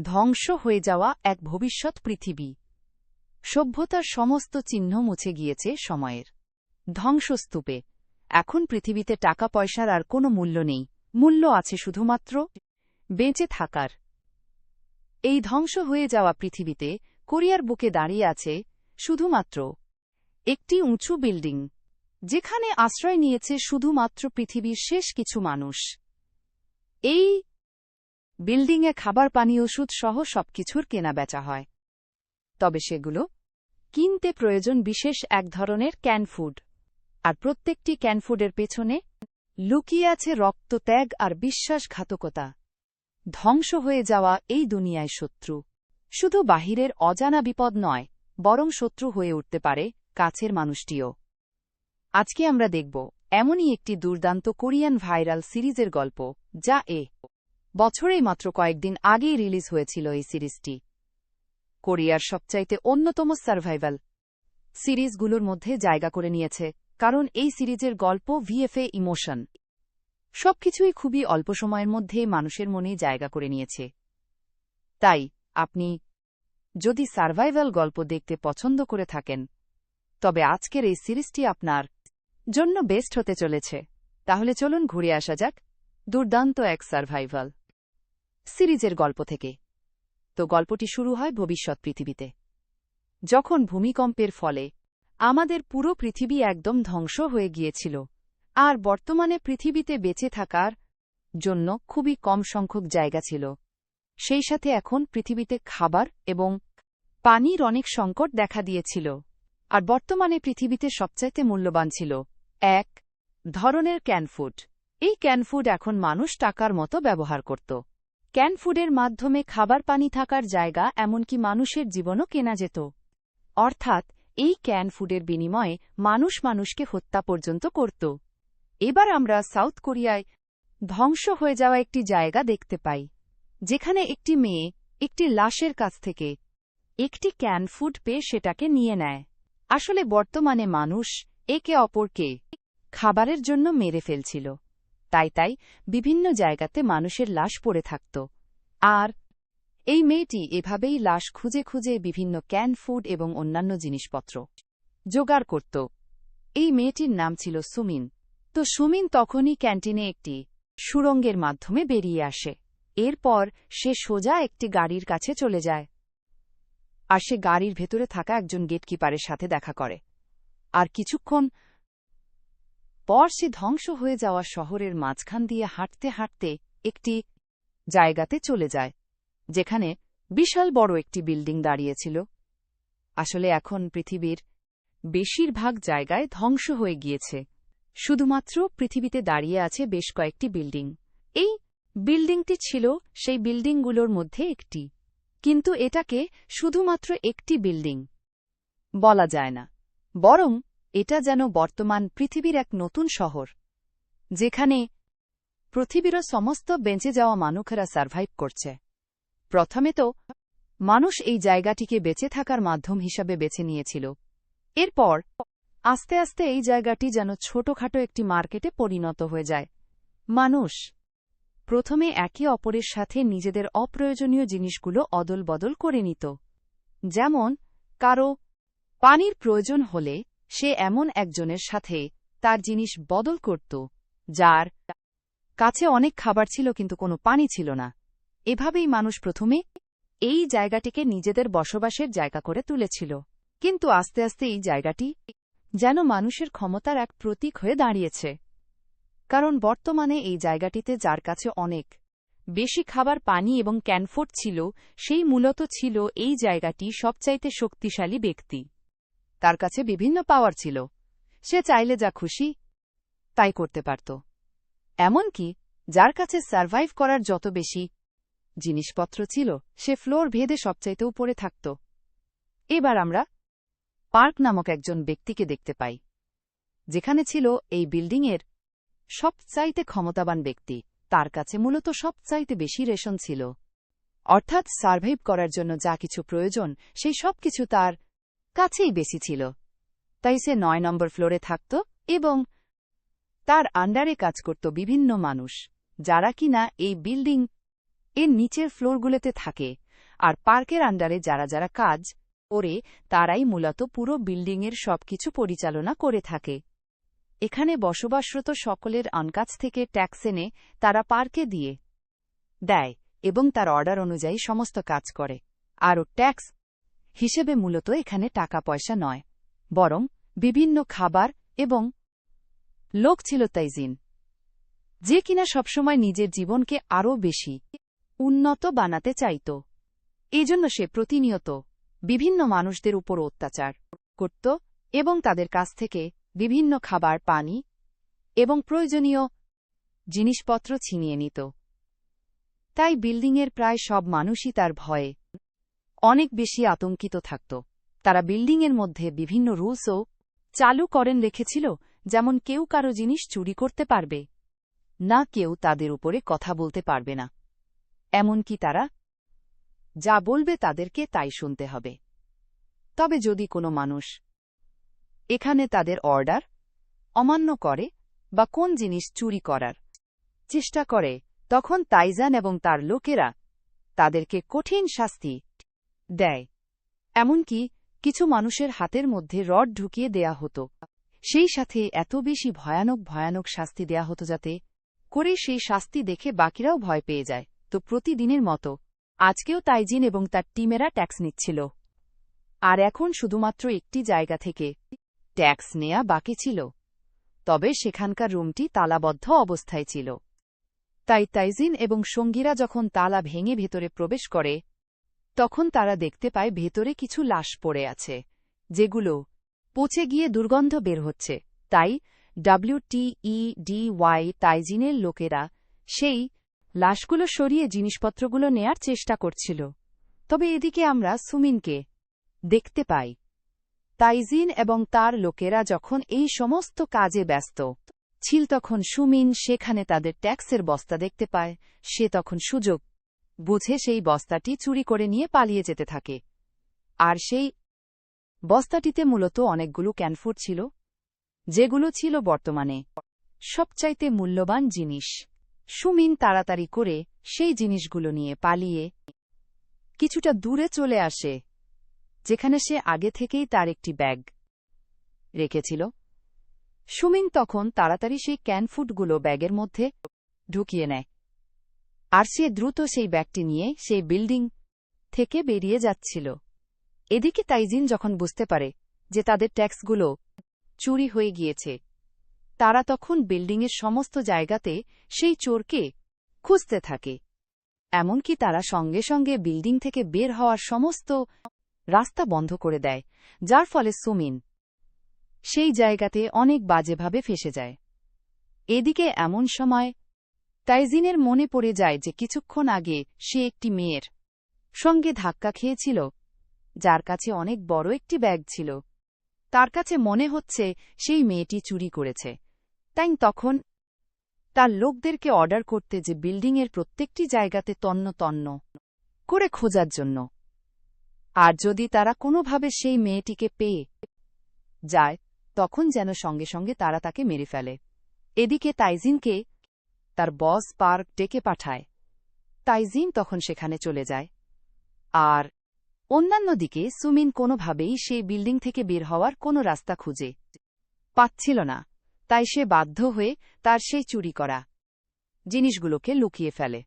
ধ্বংস হয়ে যাওয়া এক ভবিষ্যৎ পৃথিবী। সভ্যতার সমস্ত চিহ্ন মুছে গিয়েছে সময়ের ধ্বংসস্তূপে। এখন পৃথিবীতে টাকা পয়সার আর কোনো মূল্য নেই, মূল্য আছে শুধুমাত্র বেঁচে থাকার। এই ধ্বংস হয়ে যাওয়া পৃথিবীতে কোরিয়ার বুকে দাঁড়িয়ে আছে শুধুমাত্র একটি উঁচু বিল্ডিং, যেখানে আশ্রয় নিয়েছে শুধুমাত্র পৃথিবীর শেষ কিছু মানুষ। এই বিল্ডিংয়ে খাবার, পানি, ওষুধ সহ সবকিছুর কেনাবেচা হয়। তবে সেগুলো কিনতে প্রয়োজন বিশেষ এক ধরনের ক্যান ফুড, আর প্রত্যেকটি ক্যান ফুডের পেছনে লুকিয়ে আছে রক্তত্যাগ আর বিশ্বাসঘাতকতা। ধ্বংস হয়ে যাওয়া এই দুনিয়ায় শত্রু শুধু বাহিরের অজানা বিপদ নয়, বরং শত্রু হয়ে উঠতে পারে কাছের মানুষটিও। আজকে আমরা দেখব এমনই একটি দুর্দান্ত কোরিয়ান ভাইরাল সিরিজের গল্প, যা বছরেই মাত্র কয়েকদিন আগেই রিলিজ হয়েছিল। এই সিরিজটি কোরিয়ার সবচাইতে অন্যতম সার্ভাইভাল সিরিজগুলোর মধ্যে জায়গা করে নিয়েছে, কারণ এই সিরিজের গল্প, ভিএফএ, ইমোশন সবকিছুই খুবই অল্প সময়ের মধ্যে মানুষের মনে জায়গা করে নিয়েছে। তাই আপনি যদি সার্ভাইভাল গল্প দেখতে পছন্দ করে থাকেন, তবে আজকের এই সিরিজটি আপনার জন্য বেস্ট হতে চলেছে। তাহলে চলুন ঘুরে আসা যাক দুর্দান্ত এক সার্ভাইভাল সিরিজের গল্প থেকে। তো গল্পটি শুরু হয় ভবিষ্যৎ পৃথিবীতে, যখন ভূমিকম্পের ফলে আমাদের পুরো পৃথিবী একদম ধ্বংস হয়ে গিয়েছিল, আর বর্তমানে পৃথিবীতে বেঁচে থাকার জন্য খুবই কম সংখ্যক জায়গা ছিল। সেই সাথে এখন পৃথিবীতে খাবার এবং পানির অনেক সংকট দেখা দিয়েছিল, আর বর্তমানে পৃথিবীতে সবচাইতে মূল্যবান ছিল এক ধরনের ক্যান ফুড। এই ক্যান ফুড এখন মানুষ টাকার মতো ব্যবহার করত। ক্যান ফুডের মাধ্যমে খাবার, পানি, থাকার জায়গা, এমনকি মানুষের জীবনও কেনা যেত। অর্থাৎ এই ক্যান ফুডের বিনিময়ে মানুষ মানুষকে হত্যা পর্যন্ত করত। এবার আমরা সাউথ কোরিয়ায় ধ্বংস হয়ে যাওয়া একটি জায়গা দেখতে পাই, যেখানে একটি মেয়ে একটি লাশের কাছ থেকে একটি ক্যান ফুড পেয়ে সেটাকে নিয়ে নেয়। আসলে বর্তমানে মানুষ একে অপরকে খাবারের জন্য মেরে ফেলছিল, তাই বিভিন্ন জায়গাতে মানুষের লাশ পড়ে থাকত, আর এই মেয়েটি এভাবেই লাশ খুঁজে খুঁজে বিভিন্ন ক্যান ফুড এবং অন্যান্য জিনিসপত্র জোগাড় করত। এই মেয়েটির নাম ছিল সুমিন। তো সুমিন তখনই ক্যান্টিনে একটি সুড়ঙ্গের মাধ্যমে বেরিয়ে আসে। এরপর সে সোজা একটি গাড়ির কাছে চলে যায়, আর সে গাড়ির ভেতরে থাকা একজন গেটকিপারের সাথে দেখা করে। আর কিছুক্ষণ পর সে ধ্বংস হয়ে যাওয়া শহরের মাঝখান দিয়ে হাঁটতে হাঁটতে একটি জায়গাতে চলে যায়, যেখানে বিশাল বড় একটি বিল্ডিং দাঁড়িয়েছিল। আসলে এখন পৃথিবীর বেশিরভাগ জায়গায় ধ্বংস হয়ে গিয়েছে, শুধুমাত্র পৃথিবীতে দাঁড়িয়ে আছে বেশ কয়েকটি বিল্ডিং। এই বিল্ডিংটি ছিল সেই বিল্ডিংগুলোর মধ্যে একটি, কিন্তু এটাকে শুধুমাত্র একটি বিল্ডিং বলা যায় না, বরং এটা যেন বর্তমান পৃথিবীর এক নতুন শহর, যেখানে পৃথিবীরও সমস্ত বেঁচে যাওয়া মানুষেরা সার্ভাইভ করছে। প্রথমে তো মানুষ এই জায়গাটিকে বেঁচে থাকার মাধ্যম হিসাবে বেছে নিয়েছিল। এরপর আস্তে আস্তে এই জায়গাটি যেন ছোটখাটো একটি মার্কেটে পরিণত হয়ে যায়। মানুষ প্রথমে একে অপরের সাথে নিজেদের অপ্রয়োজনীয় জিনিসগুলো অদল বদল করে নিত। যেমন কারো পানির প্রয়োজন হলে সে এমন একজনের সাথে তার জিনিস বদল করত, যার কাছে অনেক খাবার ছিল কিন্তু কোনো পানি ছিল না। এভাবেই মানুষ প্রথমে এই জায়গাটিকে নিজেদের বসবাসের জায়গা করে তুলেছিল, কিন্তু আস্তে আস্তে এই জায়গাটি যেন মানুষের ক্ষমতার এক প্রতীক হয়ে দাঁড়িয়েছে। কারণ বর্তমানে এই জায়গাটিতে যার কাছে অনেক বেশি খাবার, পানি এবং ক্যানফুড ছিল, সেই মূলত ছিল এই জায়গাটি সবচাইতে শক্তিশালী ব্যক্তি। তার কাছে বিভিন্ন পাওয়ার ছিল, সে চাইলে যা খুশি তাই করতে পারত। এমনকি যার কাছে সার্ভাইভ করার যত বেশি জিনিসপত্র ছিল, সে ফ্লোর ভেদে সবচাইতে উপরে থাকত। এবার আমরা পার্ক নামক একজন ব্যক্তিকে দেখতে পাই, যেখানে ছিল এই বিল্ডিংয়ের সবচাইতে ক্ষমতাবান ব্যক্তি। তার কাছে মূলত সবচাইতে বেশি রেশন ছিল, অর্থাৎ সার্ভাইভ করার জন্য যা কিছু প্রয়োজন সেই সব কিছু তার কাছেই বেশি ছিল। তাই সে ৯ নম্বর ফ্লোরে থাকত এবং তার আন্ডারে কাজ করত বিভিন্ন মানুষ, যারা কিনা এই বিল্ডিং এর নিচের ফ্লোরগুলোতে থাকে। আর পার্কের আন্ডারে যারা যারা কাজ করে তারাই মূলত পুরো বিল্ডিংয়ের সবকিছু পরিচালনা করে থাকে। এখানে বসবাসরত সকলের আনকাজ থেকে ট্যাক্স এনে তারা পার্কে দিয়ে দেয় এবং তার অর্ডার অনুযায়ী সমস্ত কাজ করে। আরও ট্যাক্স হিসেবে মূলত এখানে টাকা পয়সা নয়, বরং বিভিন্ন খাবার এবং লোক ছিল তাইজিন, যে কিনা সবসময় নিজের জীবনকে আরও বেশি উন্নত বানাতে চাইত। এজন্য সে প্রতিনিয়ত বিভিন্ন মানুষদের উপর অত্যাচার করত এবং তাদের কাছ থেকে বিভিন্ন খাবার, পানি এবং প্রয়োজনীয় জিনিসপত্র ছিনিয়ে নিত। তাই বিল্ডিংয়ের প্রায় সব মানুষই তার ভয়ে অনেক বেশি আতঙ্কিত থাকত। তারা বিল্ডিংয়ের মধ্যে বিভিন্ন রুলসও চালু করেন রেখেছিল, যেমন কেউ কারো জিনিস চুরি করতে পারবে না, কেউ তাদের উপরে কথা বলতে পারবে না, এমনকি তারা যা বলবে তাদেরকে তাই শুনতে হবে। তবে যদি কোনো মানুষ এখানে তাদের অর্ডার অমান্য করে বা কোন জিনিস চুরি করার চেষ্টা করে, তখন তাইজান এবং তার লোকেরা তাদেরকে কঠিন শাস্তি দেয়। এমনকি কিছু মানুষের হাতের মধ্যে রড ঢুকিয়ে দেয়া হতো। সেই সাথে এত বেশি ভয়ানক ভয়ানক শাস্তি দেয়া হতো যাতে করে সেই শাস্তি দেখে বাকিরাও ভয় পেয়ে যায়। তো প্রতিদিনের মতো আজকেও তাইজিন এবং তার টিমেরা ট্যাক্স নিচ্ছিল, আর এখন শুধুমাত্র একটি জায়গা থেকে ট্যাক্স নেয়া বাকি ছিল, তবে সেখানকার রুমটি তালাবদ্ধ অবস্থায় ছিল। তাই তাইজিন এবং সঙ্গীরা যখন তালা ভেঙে ভেতরে প্রবেশ করে, তখন তারা দেখতে পায় ভেতরে কিছু লাশ পড়ে আছে, যেগুলো পচে গিয়ে দুর্গন্ধ বের হচ্ছে। তাই WTEDY তাইজিনের লোকেরা সেই লাশগুলো সরিয়ে জিনিসপত্রগুলো নেয়ার চেষ্টা করছিল। তবে এদিকে আমরা সুমিনকে দেখতে পাই। তাইজিন এবং তার লোকেরা যখন এই সমস্ত কাজে ব্যস্ত ছিল, তখন সুমিন সেখানে তাদের ট্যাক্সের বস্তা দেখতে পায়। সে তখন সুযোগ বুঝে সেই বস্তাটি চুরি করে নিয়ে পালিয়ে যেতে থাকে। আর সেই বস্তাটিতে মূলত অনেকগুলো ক্যানফুড ছিল, যেগুলো ছিল বর্তমানে সবচাইতে মূল্যবান জিনিস। সুমিন তাড়াতাড়ি করে সেই জিনিসগুলো নিয়ে পালিয়ে কিছুটা দূরে চলে আসে, যেখানে সে আগে থেকেই তার একটি ব্যাগ রেখেছিল। সুমিন তখন তাড়াতাড়ি সেই ক্যানফুডগুলো ব্যাগের মধ্যে ঢুকিয়ে নেয়, আর সে দ্রুত সেই ব্যাগটি নিয়ে সেই বিল্ডিং থেকে বেরিয়ে যাচ্ছিল। এদিকে তাইজিন যখন বুঝতে পারে যে তাদের ট্যাক্সগুলো চুরি হয়ে গিয়েছে, তারা তখন বিল্ডিংয়ের সমস্ত জায়গাতে সেই চোরকে খুঁজতে থাকে। এমনকি তারা সঙ্গে সঙ্গে বিল্ডিং থেকে বের হওয়ার সমস্ত রাস্তা বন্ধ করে দেয়, যার ফলে সুমিন সেই জায়গাতে অনেক বাজেভাবে ফেঁসে যায়। এদিকে এমন সময় তাইজিনের মনে পড়ে যায় যে কিছুক্ষণ আগে সে একটি মেয়ের সঙ্গে ধাক্কা খেয়েছিল, যার কাছে অনেক বড় একটি ব্যাগ ছিল। তার কাছে মনে হচ্ছে সেই মেয়েটি চুরি করেছে। তাই তখন তার লোকদেরকে অর্ডার করতে যে বিল্ডিংয়ের প্রত্যেকটি জায়গাতে তন্ন তন্ন করে খোঁজার জন্য, আর যদি তারা কোনোভাবে সেই মেয়েটিকে পেয়ে যায়, তখন যেন সঙ্গে সঙ্গে তারা তাকে মেরে ফেলে। এদিকে তাইজিনকে তার বস পার্ক ডেকে পাঠায়। তাইজিন তখন সেখানে চলে যায়, আর অন্যান্য দিকে সুমিন কোনোভাবেই সেই বিল্ডিং থেকে বের হওয়ার কোনো রাস্তা খুঁজে পাচ্ছিল না। তাই সে বাধ্য হয়ে তার সেই চুরি করা জিনিসগুলোকে লুকিয়ে ফেলে,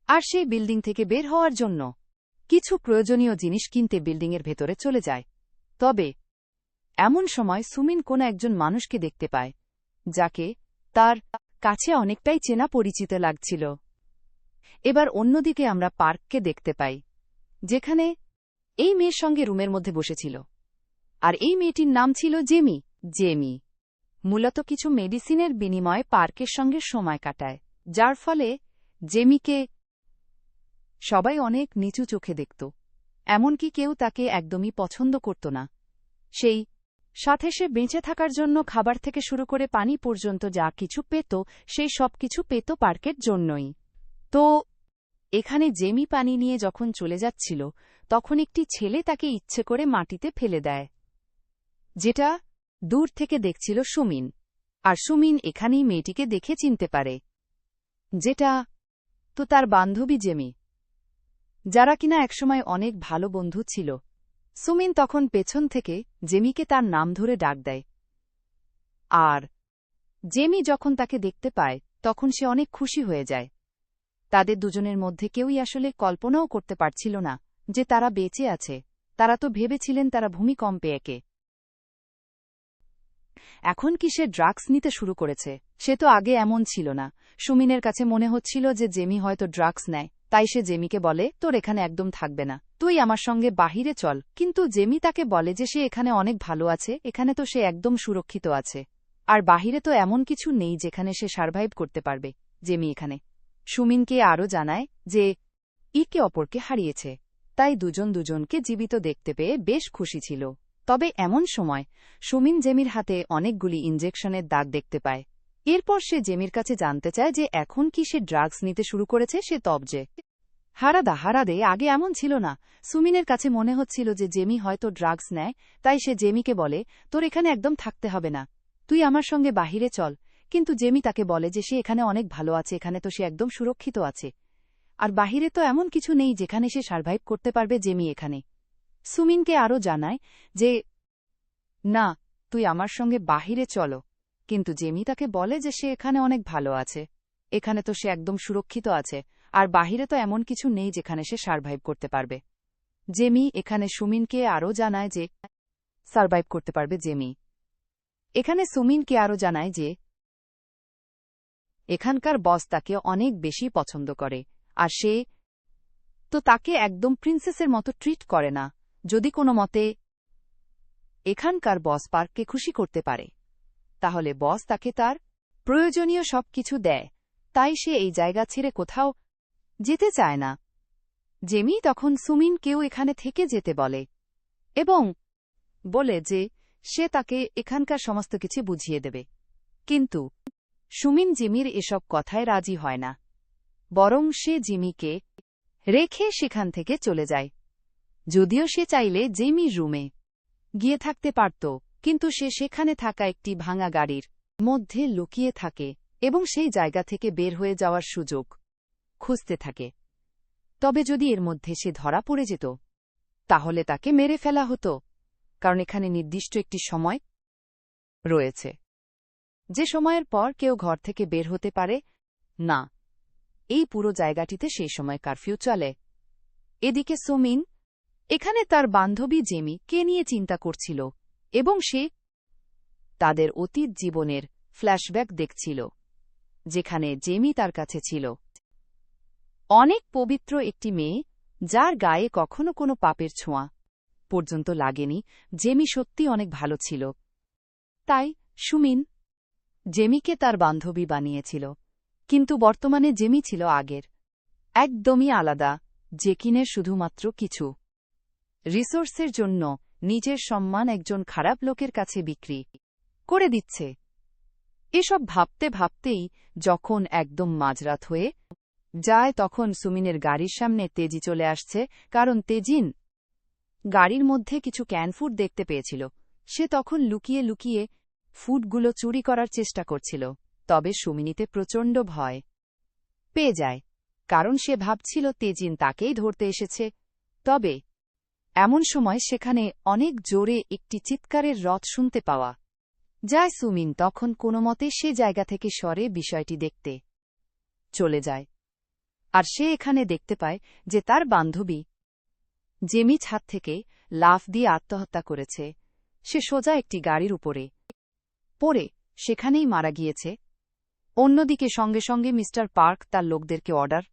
আর সেই বিল্ডিং থেকে বের হওয়ার জন্য কিছু প্রয়োজনীয় জিনিস কিনতে বিল্ডিংয়ের ভেতরে চলে যায়। তবে এমন সময় সুমিন কোনো একজন মানুষকে দেখতে পায়, যাকে তার কাছে অনেকটাই চেনা পরিচিত লাগছিল। এবার অন্যদিকে আমরা পার্ককে দেখতে পাই, যেখানে এই মেয়ের সঙ্গে রুমের মধ্যে বসেছিল, আর এই মেয়েটির নাম ছিল জেমি। জেমি মূলত কিছু মেডিসিনের বিনিময়ে পার্কের সঙ্গে সময় কাটায়, যার ফলে জেমিকে সবাই অনেক নিচু চোখে দেখত, এমনকি কেউ তাকে একদমই পছন্দ করত না। সেই সাথে সে বেঁচে থাকার জন্য খাবার থেকে শুরু করে পানি পর্যন্ত যা কিছু পেত, সেই সব কিছু পেত পার্কের জন্যই। তো এখানে জেমি পানি নিয়ে যখন চলে যাচ্ছিল, তখন একটি ছেলে তাকে ইচ্ছে করে মাটিতে ফেলে দেয়, যেটা দূর থেকে দেখছিল সুমিন। আর সুমিন এখানেই মেয়েটিকে দেখে চিনতে পারে, যেটা তো তার বান্ধবী জেমি। যারা কিনা একসময় অনেক ভালো বন্ধু ছিল। সুমিন তখন পেছন থেকে জেমিকে তার নাম ধরে ডাক দেয়। আর জেমি যখন তাকে দেখতে পায় তখন সে অনেক খুশি হয়ে যায়। তাদের দুজনের মধ্যে কেউই আসলে কল্পনাও করতে পারছিল না যে তারা বেঁচে আছে। তারা তো ভেবেছিলেন তারা ভূমিকম্পে একে এখন কি সে ড্রাগস নিতে শুরু করেছে। সে তো আগে এমন ছিল না। সুমিনের কাছে মনে হচ্ছিল যে জেমি হয়তো ড্রাগস নেয়, তাই সে জেমিকে বলে, তোর এখানে একদম থাকবে না, তুই আমার সঙ্গে বাহিরে চল। কিন্তু জেমি তাকে বলে যে সে এখানে অনেক ভালো আছে, এখানে তো সে একদম সুরক্ষিত আছে, আর বাহিরে তো এমন কিছু নেই যেখানে সে সারভাইভ করতে পারবে। জেমি এখানে সুমিনকে আরও জানায় যে একে অপরকে হারিয়েছে, তাই দুজন দুজনকে জীবিত দেখতে পেয়ে বেশ খুশি ছিল। তবে এমন সময় সুমিন জেমির হাতে অনেকগুলি ইনজেকশনের দাগ দেখতে পায়। এরপর সে জেমির কাছে জানতে চায় যে এখন কি সে ড্রাগস নিতে শুরু করেছে। সে তবজে হারাদে আগে এমন ছিল না। সুমিনের কাছে মনে হচ্ছিল যে জেমি হয়তো ড্রাগস নেয়, তাই সে জেমিকে বলে, তোর এখানে একদম থাকতে হবে না, তুই আমার সঙ্গে বাহিরে চল। কিন্তু জেমি তাকে বলে যে সে এখানে অনেক ভালো আছে, এখানে তো সে একদম সুরক্ষিত আছে, আর বাহিরে তো এমন কিছু নেই যেখানে সে সারভাইভ করতে পারবে। জেমি এখানে সুমিনকে আরও জানায় যে না, তুই আমার সঙ্গে বাহিরে চলো। কিন্তু জেমি তাকে বলে যে সে এখানে অনেক ভালো আছে, এখানে তো সে একদম সুরক্ষিত আছে, আর বাহিরে তো এমন কিছু নেই যেখানে সে সারভাইভ করতে পারবে। জেমি এখানে সুমিনকে আরও জানায় যে সারভাইভ করতে পারবে। জেমি এখানে সুমিনকে আরও জানায় যে এখানকার বস তাকে অনেক বেশি পছন্দ করে, আর সে তো তাকে একদম প্রিন্সেসের মতো ট্রিট করে না। যদি কোনো মতে এখানকার বস পার্ককে খুশি করতে পারে, তাহলে বস তাকে তার প্রয়োজনীয় সব কিছু দেয়, তাই সে এই জায়গা ছেড়ে কোথাও যেতে চায় না। জেমি তখন সুমিনকেও এখানে থেকে যেতে বলে এবং বলে যে সে তাকে এখানকার সমস্ত কিছু বুঝিয়ে দেবে। কিন্তু সুমিন জিমির এসব কথায় রাজি হয় না, বরং সে জিমিকে রেখে সেখান থেকে চলে যায়। যদিও সে চাইলে জেমির রুমে গিয়ে থাকতে পারত, কিন্তু সে সেখানে থাকা একটি ভাঙা গাড়ির মধ্যে লুকিয়ে থাকে এবং সেই জায়গা থেকে বের হয়ে যাওয়ার সুযোগ খুঁজতে থাকে। তবে যদি এর মধ্যে সে ধরা পড়ে যেত, তাহলে তাকে মেরে ফেলা হতো, কারণ এখানে নির্দিষ্ট একটি সময় রয়েছে যে সময়ের পর কেউ ঘর থেকে বের হতে পারে না। এই পুরো জায়গাটিতে সেই সময় কারফিউ চলে। এদিকে সুমিন এখানে তার বান্ধবী জেমিকে নিয়ে চিন্তা করছিল এবং সে তাদের অতীত জীবনের ফ্ল্যাশব্যাক দেখছিল, যেখানে জেমি তার কাছে ছিল অনেক পবিত্র একটি মেয়ে, যার গায়ে কখনো কোনো পাপের ছোঁয়া পর্যন্ত লাগেনি। জেমি সত্যি অনেক ভালো ছিল, তাই সুমিন জেমিকে তার বান্ধবী বানিয়েছিল। কিন্তু বর্তমানে জেমি ছিল আগের একদমই আলাদা, যে কিনে শুধুমাত্র কিছু রিসোর্সের জন্য নিজের সম্মান একজন খারাপ লোকের কাছে বিক্রি করে দিচ্ছে। এসব ভাবতে ভাবতেই যখন একদম মাঝরাত হয়ে যায়, তখন সুমিনের গাড়ির সামনে তেজি চলে আসছে, কারণ তেজিন গাড়ির মধ্যে কিছু ক্যান ফুড দেখতে পেয়েছিল। সে তখন লুকিয়ে লুকিয়ে ফুডগুলো চুরি করার চেষ্টা করছিল। তবে সুমিনিতে প্রচণ্ড ভয় পেয়ে যায়, কারণ সে ভাবছিল তেজিন তাকেই ধরতে এসেছে। তবে এমন সময় সেখানে অনেক জোরে একটি চিৎকারের রথ শুনতে পাওয়া যায়। সুমিন তখন কোনোমতে সে জায়গা থেকে সরে বিষয়টি দেখতে চলে যায়, আর সে এখানে দেখতে পায় যে তার বান্ধবী জেমি ছাদ থেকে লাফ দিয়ে আত্মহত্যা করেছে। সে সোজা একটি গাড়ির উপরে পড়ে সেখানেই মারা গিয়েছে। অন্যদিকে সঙ্গে সঙ্গে মিস্টার পার্ক তার লোকদেরকে অর্ডার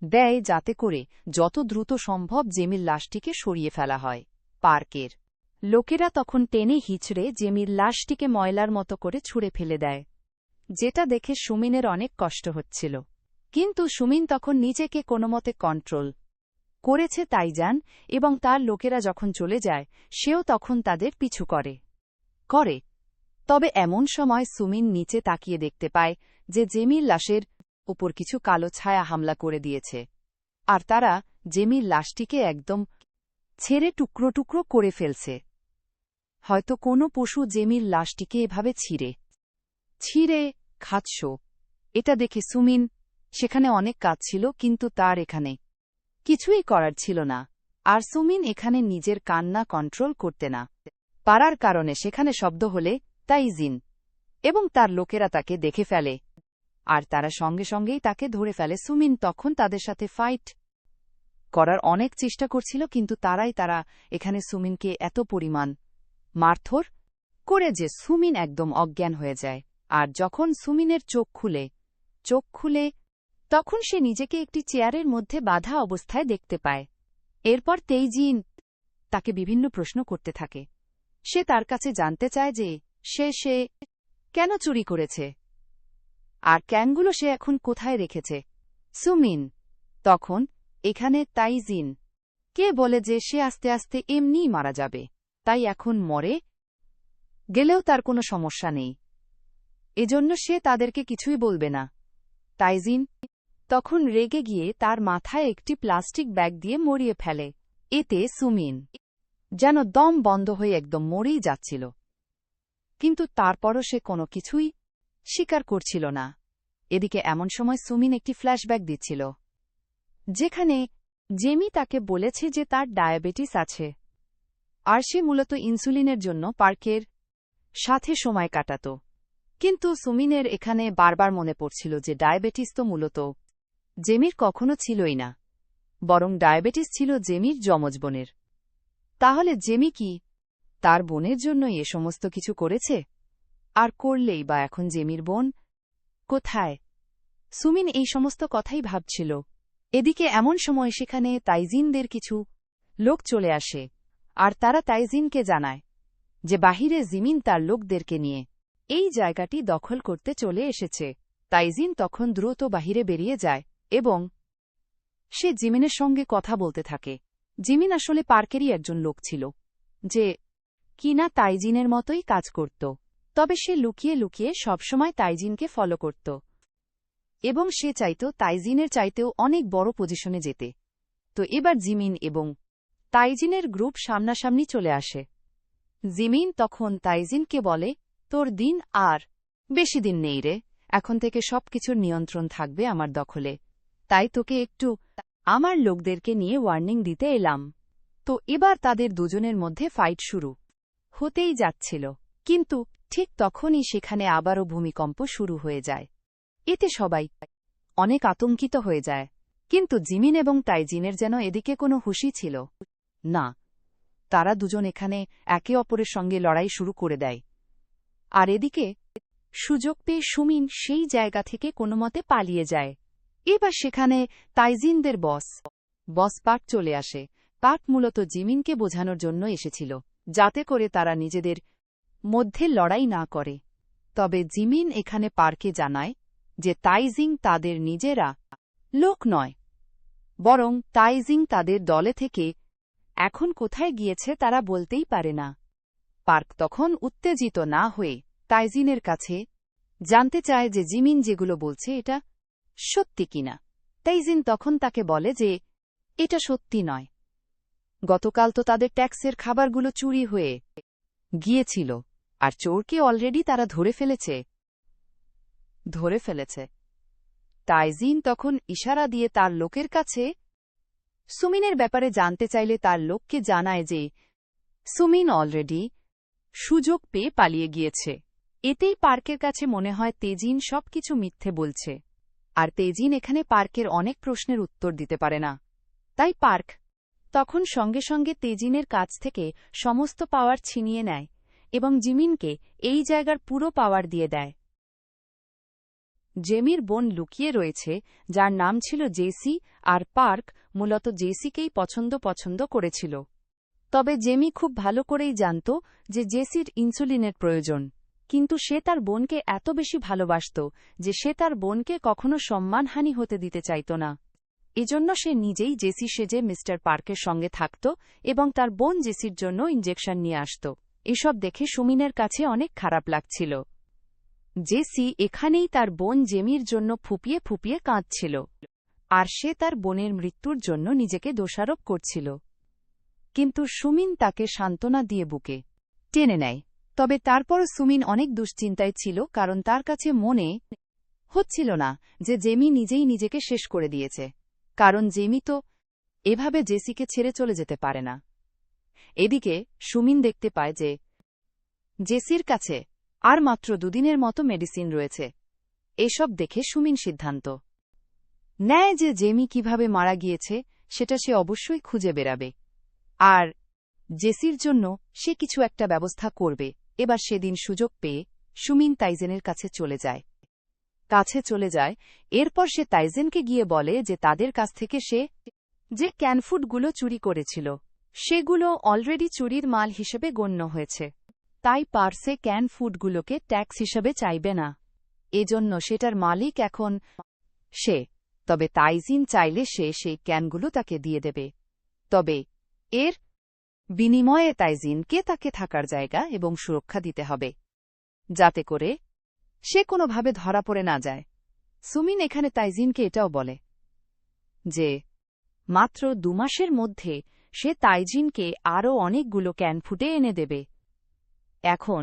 দেয় যাতে করে যত দ্রুত সম্ভব জেমির লাশটিকে সরিয়ে ফেলা হয়। পার্কের লোকেরা তখন টেনে হিঁচড়ে জেমির লাশটিকে ময়লার মতো করে ছুঁড়ে ফেলে দেয়, যেটা দেখে সুমিনের অনেক কষ্ট হচ্ছিল। কিন্তু সুমিন তখন নিজেকে কোনোমতে কন্ট্রোল করেছে তাইজান এবং তার লোকেরা যখন চলে যায়, সেও তখন তাদের পিছু করে। তবে এমন সময় সুমিন নিচে তাকিয়ে দেখতে পায় যে জেমির লাশের উপর কিছু কালো ছায়া হামলা করে দিয়েছে, আর তারা জেমির লাশটিকে একদম ছেড়ে টুকরো টুকরো করে ফেলছে। হয়তো কোনো পশু জেমির লাশটিকে এভাবে ছিঁড়ে খাচ্ছ। এটা দেখে সুমিন সেখানে অনেক কাজ ছিল, কিন্তু তার এখানে কিছুই করার ছিল না, আর সুমিন এখানে নিজের কান্না কন্ট্রোল করতে না পারার কারণে সেখানে শব্দ হলে তাইজিন এবং তার লোকেরা তাকে দেখে ফেলে, আর তারা সঙ্গে সঙ্গেই তাকে ধরে ফেলে। সুমিন তখন তাদের সাথে ফাইট করার অনেক চেষ্টা করছিল, কিন্তু তারা এখানে সুমিনকে এত পরিমাণ মারধর করে যে সুমিন একদম অজ্ঞান হয়ে যায়। আর যখন সুমিনের চোখ খুলে তখন সে নিজেকে একটি চেয়ারের মধ্যে বাঁধা অবস্থায় দেখতে পায়। এরপর তেইজিন তাকে বিভিন্ন প্রশ্ন করতে থাকে। সে তার কাছে জানতে চায় যে সে কেন চুরি করেছে আর ক্যানগুলো সে এখন কোথায় রেখেছে। সুমিন তখন এখানে তাইজিন কে বলে যে সে আস্তে আস্তে এমনিই মারা যাবে, তাই এখন মরে গেলেও তার কোনো সমস্যা নেই, এজন্য সে তাদেরকে কিছুই বলবে না। তাইজিন তখন রেগে গিয়ে তার মাথায় একটি প্লাস্টিক ব্যাগ দিয়ে মরিয়ে ফেলে। এতে সুমিন যেন দম বন্ধ হয়ে একদম মরেই যাচ্ছিল, কিন্তু তারপরও সে কোনো কিছুই স্বীকার করছিল না। এদিকে এমন সময় সুমিন একটি ফ্ল্যাশব্যাক দিচ্ছিল, যেখানে জেমি তাকে বলেছে যে তার ডায়াবেটিস আছে, আর সে মূলত ইনসুলিনের জন্য পার্কের সাথে সময় কাটাত। কিন্তু সুমিনের এখানে বারবার মনে পড়ছিল যে ডায়াবেটিস তো মূলত জেমির কখনো ছিলই না, বরং ডায়াবেটিস ছিল জেমির যমজ বোনের। তাহলে জেমি কি তার বোনের জন্য এ সমস্ত কিছু করেছে? আর করলেই বা এখন জেমির বোন কোথায়? সুমিন এই সমস্ত কথাই ভাবছিল। এদিকে এমন সময় সেখানে তাইজিনদের কিছু লোক চলে আসে, আর তারা তাইজিনকে জানায় যে বাহিরে জিমিন তার লোকদেরকে নিয়ে এই জায়গাটি দখল করতে চলে এসেছে। তাইজিন তখন দ্রুত বাহিরে বেরিয়ে যায় এবং সে জিমিনের সঙ্গে কথা বলতে থাকে। জিমিন আসলে পার্কেরই একজন লোক ছিল, যে কিনা তাইজিনের মতোই কাজ করত, তবে সে লুকিয়ে লুকিয়ে সবসময় তাইজিনকে ফলো করত এবং সে চাইত তাইজিনের চাইতেও অনেক বড় পজিশনে যেতে। তো এবার জিমিন এবং তাইজিনের গ্রুপ সামনাসামনি চলে আসে। জিমিন তখন তাইজিনকে বলে, তোর দিন আর বেশি দিন নেই রে, এখন থেকে সবকিছুর নিয়ন্ত্রণ থাকবে আমার দখলে, তাই তোকে একটু আমার লোকদেরকে নিয়ে ওয়ার্নিং দিতে এলাম। তো এবার তাদের দুজনের মধ্যে ফাইট শুরু হতেই যাচ্ছিল, কিন্তু ঠিক তখনই সেখানে আবারও ভূমিকম্প শুরু হয়ে যায়। এতে সবাই অনেক আতঙ্কিত হয়ে যায়, কিন্তু জিমিন এবং তাইজিনের যেন এদিকে কোনো হুঁশই ছিল না। তারা দুজন এখানে একে অপরের সঙ্গে লড়াই শুরু করে দেয়, আর এদিকে সুযোগ পেয়ে সুমিন সেই জায়গা থেকে কোনোমতে পালিয়ে যায়। এবার সেখানে তাইজিনদের বস পাক চলে আসে। পাক মূলত জিমিনকে বোঝানোর জন্য এসেছিল, যাতে করে তারা নিজেদের মধ্যে লড়াই না করে। তবে জিমিন এখানে পার্কে জানায় যে তাইজিং তাদের নিজেরা লোক নয়, বরং তাইজিং তাদের দলে থেকে এখন কোথায় গিয়েছে তারা বলতেই পারে না। পার্ক তখন উত্তেজিত না হয়ে তাইজিনের কাছে জানতে চায় যে জিমিন যেগুলো বলছে এটা সত্যি কিনা। তাইজিন তখন তাকে বলে যে এটা সত্যি নয়, গতকাল তো তাদের ট্যাক্সের খাবারগুলো চুরি হয়ে গিয়েছিল, আর চোরকে অলরেডি তারা ধরে ফেলেছে। তাইজিন তখন ইশারা দিয়ে তার লোকের কাছে সুমিনের ব্যাপারে জানতে চাইলে তার লোককে জানায় যে সুমিন অলরেডি সুযোগ পেয়ে পালিয়ে গিয়েছে। এতেই পার্কের কাছে মনে হয় তেজিন সবকিছু মিথ্যে বলছে, আর তেজিন এখানে পার্কের অনেক প্রশ্নের উত্তর দিতে পারে না। তাই পার্ক তখন সঙ্গে সঙ্গে তেজিনের কাছ থেকে সমস্ত পাওয়ার ছিনিয়ে নেয় এবং জিমিনকে এই জায়গার পুরো পাওয়ার দিয়ে দেয়। জেমির বোন লুকিয়ে রয়েছে, যার নাম ছিল জেসি, আর পার্ক মূলত জেসিকেই পছন্দ করেছিল। তবে জেমি খুব ভালো করেই জানত যে জেসির ইনসুলিনের প্রয়োজন, কিন্তু সে তার বোনকে এত বেশি ভালোবাসত যে সে তার বোনকে কখনো সম্মানহানি হতে দিতে চাইত না। এজন্য সে নিজেই জেসি সেজে মিস্টার পার্কের সঙ্গে থাকত এবং তার বোন জেসির জন্য ইনজেকশন নিয়ে আসত। এসব দেখে সুমিনের কাছে অনেক খারাপ লাগছিল। জেসি এখানেই তার বোন জেমির জন্য ফুপিয়ে ফুপিয়ে কাঁদছিল, আর সে তার বোনের মৃত্যুর জন্য নিজেকে দোষারোপ করছিল। কিন্তু সুমিন তাকে সান্ত্বনা দিয়ে বুকে টেনে নেয়। তবে তারপরও সুমিন অনেক দুশ্চিন্তায় ছিল, কারণ তার কাছে মনে হচ্ছিল না যে জেমি নিজেই নিজেকে শেষ করে দিয়েছে, কারণ জেমি তো এভাবে জেসিকে ছেড়ে চলে যেতে পারে না। এদিকে সুমিন দেখতে পায় যে জেসির কাছে আর মাত্র 2 দিনের মতো মেডিসিন রয়েছে। এসব দেখে সুমিন সিদ্ধান্ত নেয় যে জেমি কিভাবে মারা গিয়েছে সেটা সে অবশ্যই খুঁজে বেরাবে, আর জেসির জন্য সে কিছু একটা ব্যবস্থা করবে। এবার সেদিন সুযোগ পেয়ে সুমিন তাইজেনের কাছে চলে যায়। এরপর সে তাইজেনকে গিয়ে বলে যে তাদের কাছ থেকে সে যে ক্যানফুডগুলো চুরি করেছিল সেগুলো অলরেডি চুরির মাল হিসেবে গণ্য হয়েছে, তাই পার্সে ক্যান ফুডগুলোকে ট্যাক্স হিসেবে চাইবে না। এজন্য সেটার মালিক এখন সে। তবে তাইজিন চাইলে সে সেই ক্যানগুলো তাকে দিয়ে দেবে, তবে এর বিনিময়ে তাইজিনকে তাকে থাকার জায়গা এবং সুরক্ষা দিতে হবে, যাতে করে সে কোনোভাবে ধরা পড়ে না যায়। সুমিন এখানে তাইজিনকে এটাও বলে যে মাত্র 2 মাসের মধ্যে সে তাইজিনকে আরও অনেকগুলো ক্যানফুডে এনে দেবে। এখন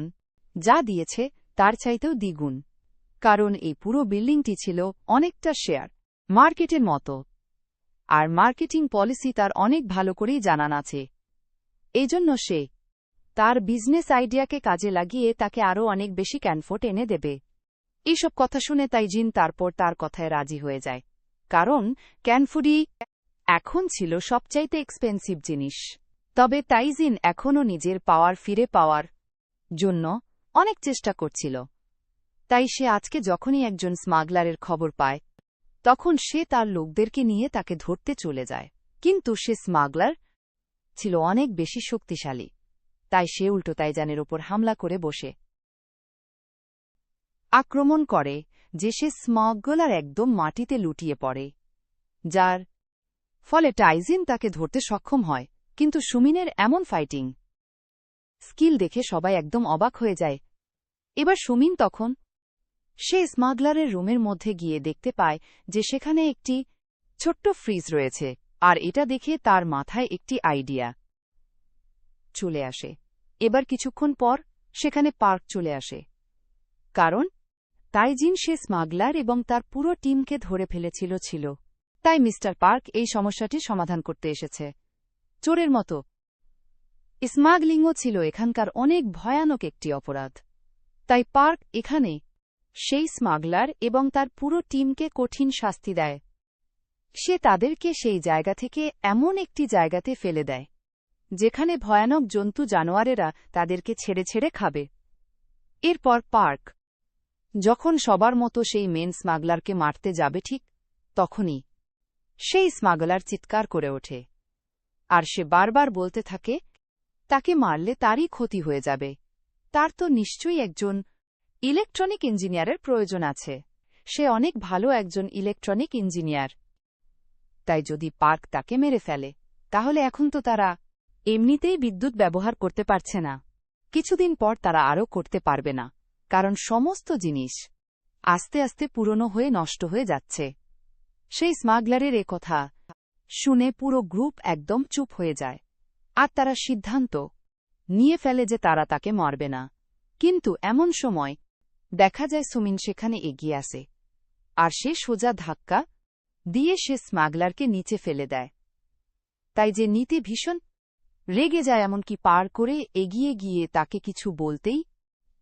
যা দিয়েছে তার চাইতেও দ্বিগুণ, কারণ এই পুরো বিল্ডিংটি ছিল অনেকটা শেয়ার মার্কেটের মতো, আর মার্কেটিং পলিসি তার অনেক ভালো করেই জানান আছে। এজন্য সে তার বিজনেস আইডিয়াকে কাজে লাগিয়ে তাকে আরও অনেক বেশি ক্যানফুড এনে দেবে। এইসব কথা শুনে তাইজিন তারপর তার কথায় রাজি হয়ে যায়, কারণ ক্যানফুডই এখন ছিল সবচাইতে এক্সপেন্সিভ জিনিস। তবে তাইজিন এখনও নিজের পাওয়ার ফিরে পাওয়ার জন্য অনেক চেষ্টা করছিল, তাই সে আজকে যখনই একজন স্মাগলারের খবর পায় তখন সে তার লোকদেরকে নিয়ে তাকে ধরতে চলে যায়। কিন্তু সে স্মাগলার ছিল অনেক বেশি শক্তিশালী, তাই সে উল্টো তাইজানের ওপর হামলা করে আক্রমণ করে, যে সে স্মাগলার একদম মাটিতে লুটিয়ে পড়ে, যার ফলে তাইজিন তাকে ধরতে সক্ষম হয়। কিন্তু সুমিনের এমন ফাইটিং স্কিল দেখে সবাই একদম অবাক হয়ে যায়। এবার সুমিন তখন সে স্মাগলারের রুমের মধ্যে গিয়ে দেখতে পায় যে সেখানে একটি ছোট্ট ফ্রিজ রয়েছে, আর এটা দেখে তার মাথায় একটি আইডিয়া চলে আসে। এবার কিছুক্ষণ পর সেখানে পার্ক চলে আসে, কারণ তাইজিন সে স্মাগলার এবং তার পুরো টিমকে ধরে ফেলেছিল। তাই মিস্টার পার্ক এই সমস্যাটি সমাধান করতে এসেছে। চোরের মতো স্মাগলিংও ছিল এখানকার অনেক ভয়ানক একটি অপরাধ, তাই পার্ক এখানে সেই স্মাগলার এবং তার পুরো টিমকে কঠিন শাস্তি দেয়। সে তাদেরকে সেই জায়গা থেকে এমন একটি জায়গাতে ফেলে দেয় যেখানে ভয়ানক জন্তু জানোয়ারেরা তাদেরকে ছেড়ে ছেড়ে খাবে। এরপর পার্ক যখন সবার মতো সেই মেন স্মাগলারকে মারতে যাবে, ঠিক তখনই সেই স্মাগলার চিৎকার করে ওঠে, আর সে বারবার বলতে থাকে তাকে মারলে তারই ক্ষতি হয়ে যাবে। তার তো নিশ্চয়ই একজন ইলেকট্রনিক ইঞ্জিনিয়ারের প্রয়োজন আছে, সে অনেক ভালো একজন ইলেকট্রনিক ইঞ্জিনিয়ার। তাই যদি পার্ক তাকে মেরে ফেলে তাহলে এখন তো তারা এমনিতেই বিদ্যুৎ ব্যবহার করতে পারছে না, কিছুদিন পর তারা আরও করতে পারবে না, কারণ সমস্ত জিনিস আস্তে আস্তে পুরনো হয়ে নষ্ট হয়ে যাচ্ছে। সেই স্মাগলারের কথা শুনে পুরো গ্রুপ একদম চুপ হয়ে যায়, আর তারা সিদ্ধান্ত নিয়ে ফেলে যে তারা তাকে মারবে না। কিন্তু এমন সময় দেখা যায় সুমিন সেখানে এগিয়ে আসে, আর সে সোজা ধাক্কা দিয়ে সে স্মাগলারকে নিচে ফেলে দেয়। তাই যে নীতি ভীষণ রেগে যায়, এমনকি পার করে এগিয়ে গিয়ে তাকে কিছু বলতেই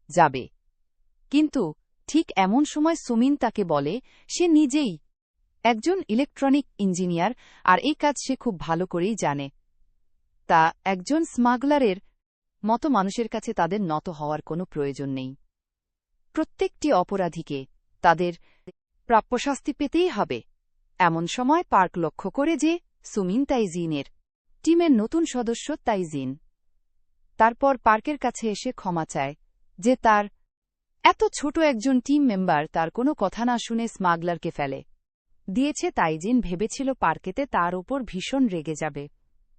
যাবে, কিন্তু ঠিক এমন সময় সুমিন তাকে বলে সে নিজেই একজন ইলেকট্রনিক ইঞ্জিনিয়ার, আর এই কাজ সে খুব ভালো করেই জানে। তা একজন স্মাগলারের মতো মানুষের কাছে তাদের নত হওয়ার কোনো প্রয়োজন নেই। প্রত্যেকটি অপরাধীকে তাদের প্রাপ্য শাস্তি পেতেই হবে। এমন সময় পার্ক লক্ষ্য করে যে সুমিন তাইজিনের টিমের নতুন সদস্য তাইজিন। তারপর পার্কের কাছে এসে ক্ষমা চায় যে তার এত ছোট একজন টিম মেম্বার তার কোনো কথা না শুনে স্মাগলারকে ফেলে দিয়েছে। তাইজিন ভেবেছিল পার্কেতে তার ওপর ভীষণ রেগে যাবে,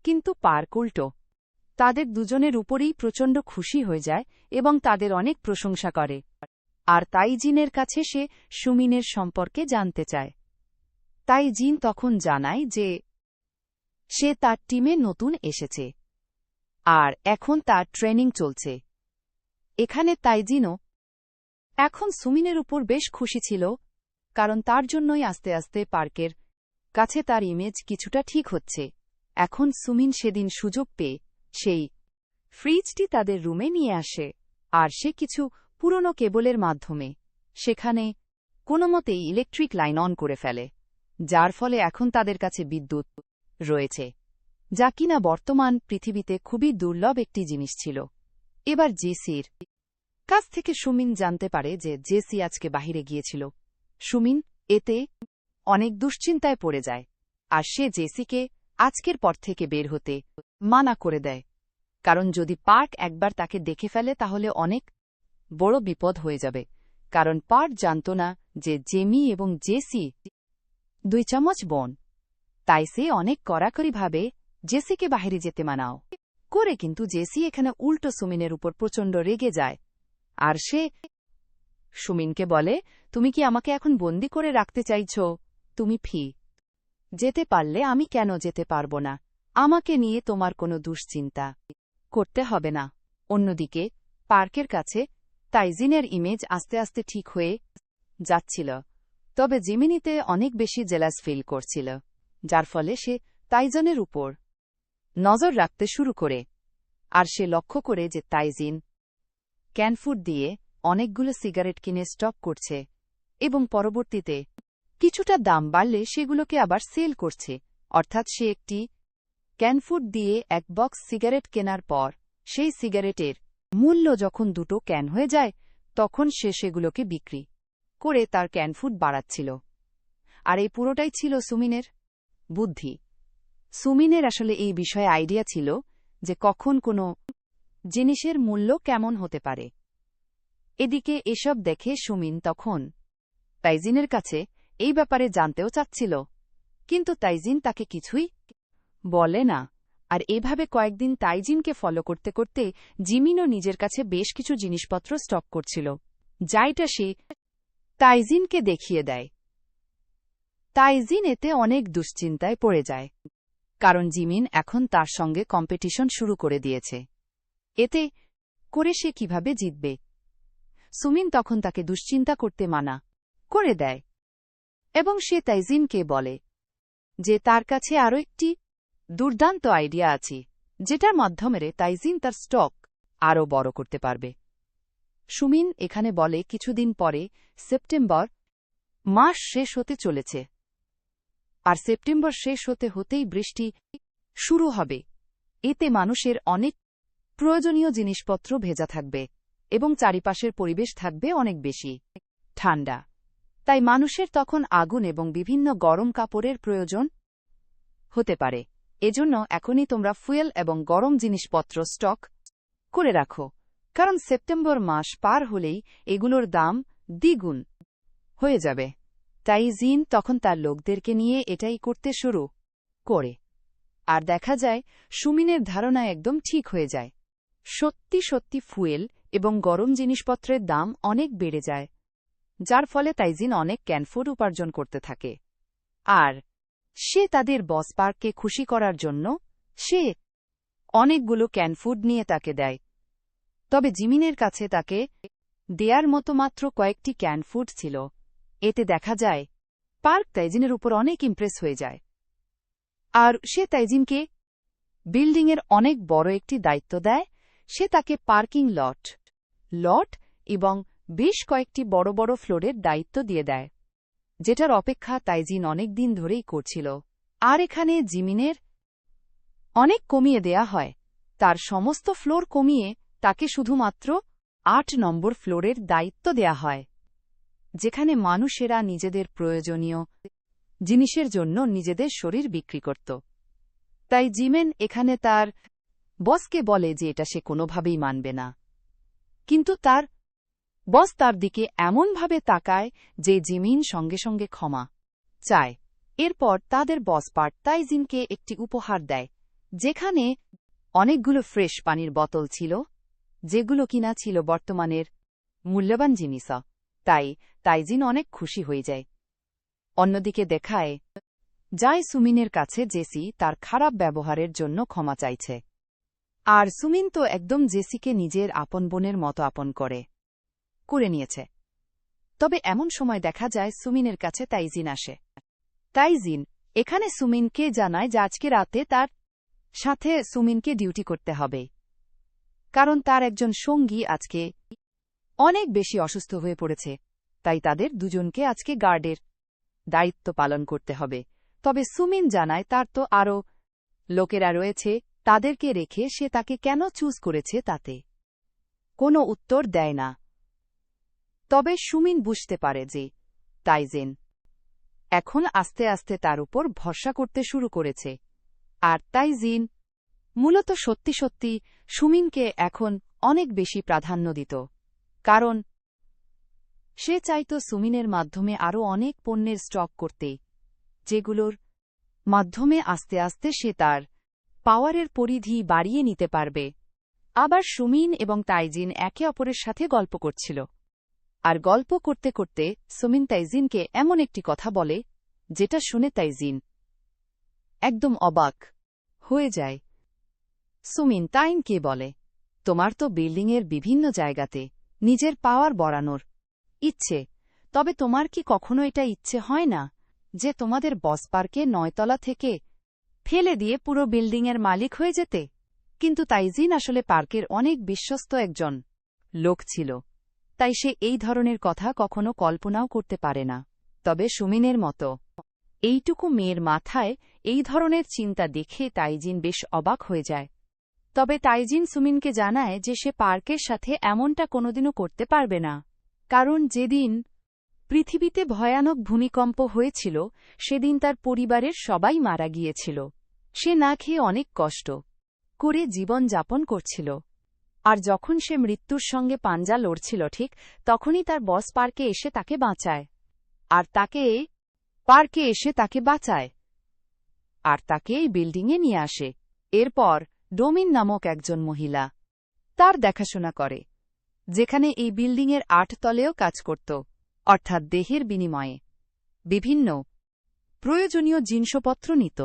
কিন্তু পার্ক উল্টো তাদের দুজনের উপরেই প্রচণ্ড খুশি হয়ে যায় এবং তাদের অনেক প্রশংসা করে। আর তাইজিনের কাছে সে সুমিনের সম্পর্কে জানতে চায়। তাইজিন তখন জানায় যে সে তার টিমে নতুন এসেছে আর এখন তার ট্রেনিং চলছে। এখানে তাইজিনও এখন সুমিনের উপর বেশ খুশি ছিল, কারণ তার জন্যই আস্তে আস্তে পার্কের কাছে তার ইমেজ কিছুটা ঠিক হচ্ছে। এখন সুমিন সেদিন সুযোগ পেয়ে সেই ফ্রিজটি তাদের রুমে নিয়ে আসে, আর সে কিছু পুরনো কেবলের মাধ্যমে সেখানে কোনোমতেই ইলেকট্রিক লাইন অন করে ফেলে, যার ফলে এখন তাদের কাছে বিদ্যুৎ রয়েছে, যা কিনা বর্তমান পৃথিবীতে খুবই দুর্লভ একটি জিনিস ছিল। এবার জেসির কাছ থেকে সুমিন জানতে পারে যে জেসি আজকে বাহিরে গিয়েছিল। সুমিন এতে অনেক দুশ্চিন্তায় পড়ে যায়, আর সে জেসিকে আজকের পর থেকে বের হতে মানা করে দেয়, কারণ যদি পার্ক একবার তাকে দেখে ফেলে তাহলে অনেক বড় বিপদ হয়ে যাবে। কারণ পার্ক জানত না যে জেমি এবং জেসি 2 চামচ বোন, তাই সে অনেক কড়াকড়িভাবে জেসিকে বাহিরে যেতে মানাও করে, কিন্তু জেসি এখানে উল্টো সুমিনের উপর প্রচণ্ড রেগে যায়, আর সে সুমিনকে বলে, তুমি কি আমাকে এখন বন্দি করে রাখতে চাইছ? তুমি যেতে পারলে আমি কেন যেতে পারব না? আমাকে নিয়ে তোমার কোনো দুশ্চিন্তা করতে হবে না। অন্যদিকে পার্কের কাছে তাইজিনের ইমেজ আস্তে আস্তে ঠিক হয়ে যাচ্ছিল, তবে জিমিনিতে অনেক বেশি জেলাস ফিল করছিল, যার ফলে সে তাইজনের উপর নজর রাখতে শুরু করে। আর সে লক্ষ্য করে যে তাইজিন ক্যানফুড দিয়ে অনেকগুলো সিগারেট কিনে স্টক করছে এবং পরবর্তীতে কিছুটা দাম বাড়লে সেগুলোকে আবার সেল করছে। অর্থাৎ সে একটি ক্যানফুড দিয়ে 1 বক্স সিগারেট কেনার পর সেই সিগারেটের মূল্য যখন 2 ক্যান হয়ে যায়, তখন সে সেগুলোকে বিক্রি করে তার ক্যানফুড বাড়াচ্ছিল। আর এই পুরোটাই ছিল সুমিনের বুদ্ধি। সুমিনের আসলে এই বিষয়ে আইডিয়া ছিল যে কখন কোনো জিনিসের মূল্য কেমন হতে পারে। এদিকে এসব দেখে সুমিন তখন তাইজিনের কাছে এই ব্যাপারে জানতেও চাচ্ছিল, কিন্তু তাইজিন তাকে কিছুই বলে না। আর এভাবে কয়েকদিন তাইজিনকে ফলো করতে করতে জিমিনও নিজের কাছে বেশ কিছু জিনিসপত্র স্টক করছিল, যাইটা সে তাইজিনকে দেখিয়ে দেয়। তাইজিন এতে অনেক দুশ্চিন্তায় পড়ে যায়, কারণ জিমিন এখন তার সঙ্গে কম্পিটিশন শুরু করে দিয়েছে। এতে করে সে কিভাবে জিতবে? সুমিন তখন তাকে দুশ্চিন্তা করতে মানা করে দেয় এবং সে তাইজিনকে বলে যে তার কাছে আরও একটি দুর্দান্ত আইডিয়া আছে, যেটার মাধ্যমে তাইজিন তার স্টক আরও বড় করতে পারবে। সুমিন এখানে বলে কিছুদিন পরে সেপ্টেম্বর মাস শেষ হতে চলেছে, আর সেপ্টেম্বর শেষ হতে হতেই বৃষ্টি শুরু হবে। এতে মানুষের অনেক প্রয়োজনীয় জিনিসপত্র ভেজা থাকবে এবং চারিপাশের পরিবেশ থাকবে অনেক বেশি ঠান্ডা, তাই মানুষের তখন আগুন এবং বিভিন্ন গরম কাপড়ের প্রয়োজন হতে পারে। এজন্য এখনই তোমরা ফুয়েল এবং গরম জিনিসপত্র স্টক করে রাখো, কারণ সেপ্টেম্বর মাস পার হলেই এগুলোর দাম দ্বিগুণ হয়ে যাবে। তাই জিন তখন তার লোকদেরকে নিয়ে এটাই করতে শুরু করে, আর দেখা যায় সুমিনের ধারণা একদম ঠিক হয়ে যায়। সত্যি সত্যি ফুয়েল এবং গরম জিনিসপত্রের দাম অনেক বেড়ে যায়, যার ফলে তাইজিন অনেক ক্যানফুড উপার্জন করতে থাকে। আর সে তাদের বস পার্ককে খুশি করার জন্য সে অনেকগুলো ক্যানফুড নিয়ে তাকে দেয়, তবে জিমিনের কাছে তাকে দেয়ার মতো মাত্র কয়েকটি ক্যানফুড ছিল। এতে দেখা যায় পার্ক তাইজিনের উপর অনেক ইমপ্রেস হয়ে যায়, আর সে তাইজিনকে বিল্ডিংয়ের অনেক বড় একটি দায়িত্ব দেয়। সে তাকে পার্কিং লট এবং বেশ কয়েকটি বড় বড় ফ্লোরের দায়িত্ব দিয়ে দেয়, যেটার অপেক্ষা তাইজিন অনেক দিন ধরেই করছিল। আর এখানে জিমিনের অনেক কমিয়ে দেয়া হয়, তার সমস্ত ফ্লোর কমিয়ে তাকে শুধুমাত্র 8 নম্বর ফ্লোরের দায়িত্ব দেয়া হয়, যেখানে মানুষেরা নিজেদের প্রয়োজনীয় জিনিসের জন্য নিজেদের শরীর বিক্রি করত। তাই জিমেন এখানে তার বসকে বলে যে এটা সে কোনোভাবেই মানবে না, কিন্তু তার বস তার দিকে এমনভাবে তাকায় যে জিমিন সঙ্গে সঙ্গে ক্ষমা চায়। এরপর তাদের বস পার্ট তাইজিনকে একটি উপহার দেয়, যেখানে অনেকগুলো ফ্রেশ পানির বোতল ছিল, যেগুলো কিনা ছিল বর্তমানের মূল্যবান জিনিস। তাই তাইজিন অনেক খুশি হয়ে যায়। অন্যদিকে দেখায় যায় সুমিনের কাছে জেসি তার খারাপ ব্যবহারের জন্য ক্ষমা চাইছে, আর সুমিন তো একদম জেসিকে নিজের আপন বোনের মতো আপন করে নিয়েছে। তবে এমন সময় দেখা যায় সুমিনের কাছে তাইজিন আসে। তাইজিন এখানে সুমিনকে জানায় যে আজকে রাতে তার সাথে সুমিনকে ডিউটি করতে হবে, কারণ তার একজন সঙ্গী আজকে অনেক বেশি অসুস্থ হয়ে পড়েছে, তাই তাদের দুজনকে আজকে গার্ডের দায়িত্ব পালন করতে হবে। তবে সুমিন জানায় তার তো আরও লোকেরা রয়েছে, তাদেরকে রেখে সে তাকে কেন চুজ করেছে তাতে কোনো উত্তর দেয় না। তবে সুমিন বুঝতে পারে যে তাইজেন এখন আস্তে আস্তে তার উপর ভরসা করতে শুরু করেছে, আর তাইজিন মূলত সত্যি সত্যি সুমিনকে এখন অনেক বেশি প্রাধান্য দিত, কারণ সে চাইত সুমিনের মাধ্যমে আরও অনেক পণ্যের স্টক করতে, যেগুলোর মাধ্যমে আস্তে আস্তে সে তার পাওয়ারের পরিধি বাড়িয়ে নিতে পারবে। আবার সুমিন এবং তাইজিন একে অপরের সাথে গল্প করছিল, আর গল্প করতে করতে সুমিন তাইজিনকে এমন একটি কথা বলে যেটা শুনে তাইজিন একদম অবাক হয়ে যায়। সুমিন তাইনকে বলে, তোমার তো বিল্ডিংয়ের বিভিন্ন জায়গাতে নিজের পাওয়ার বাড়ানোর ইচ্ছে, তবে তোমার কি কখনো এটা ইচ্ছে হয় না যে তোমাদের বস পার্কে 9 তলা থেকে ফেলে দিয়ে পুরো বিল্ডিংয়ের মালিক হয়ে যেতে? কিন্তু তাইজিন আসলে পার্কের অনেক বিশ্বস্ত একজন লোক ছিল, তাই সে এই ধরনের কথা কখনো কল্পনাও করতে পারে না। তবে সুমিনের মতো এইটুকু মেয়ের মাথায় এই ধরনের চিন্তা দেখে তাইজিন বেশ অবাক হয়ে যায়। তবে তাইজিন সুমিনকে জানায় যে সে পার্কের সাথে এমনটা কোনোদিনও করতে পারবে না, কারণ যেদিন পৃথিবীতে ভয়ানক ভূমিকম্প হয়েছিল সেদিন তার পরিবারের সবাই মারা গিয়েছিল। সে না খেয়ে অনেক কষ্ট করে জীবন যাপন করছিল, আর যখন সে মৃত্যুর সঙ্গে পাঞ্জা লড়ছিল ঠিক তখনই তার বস পার্কে এসে তাকে বাঁচায়, আর তাকে এই বিল্ডিংয়ে নিয়ে আসে। এরপর ডোমিন নামক একজন মহিলা তার দেখাশোনা করে, যেখানে এই বিল্ডিংয়ের 8 তলেও কাজ করত, অর্থাৎ দেহের বিনিময়ে বিভিন্ন প্রয়োজনীয় জিনিসপত্র নিত।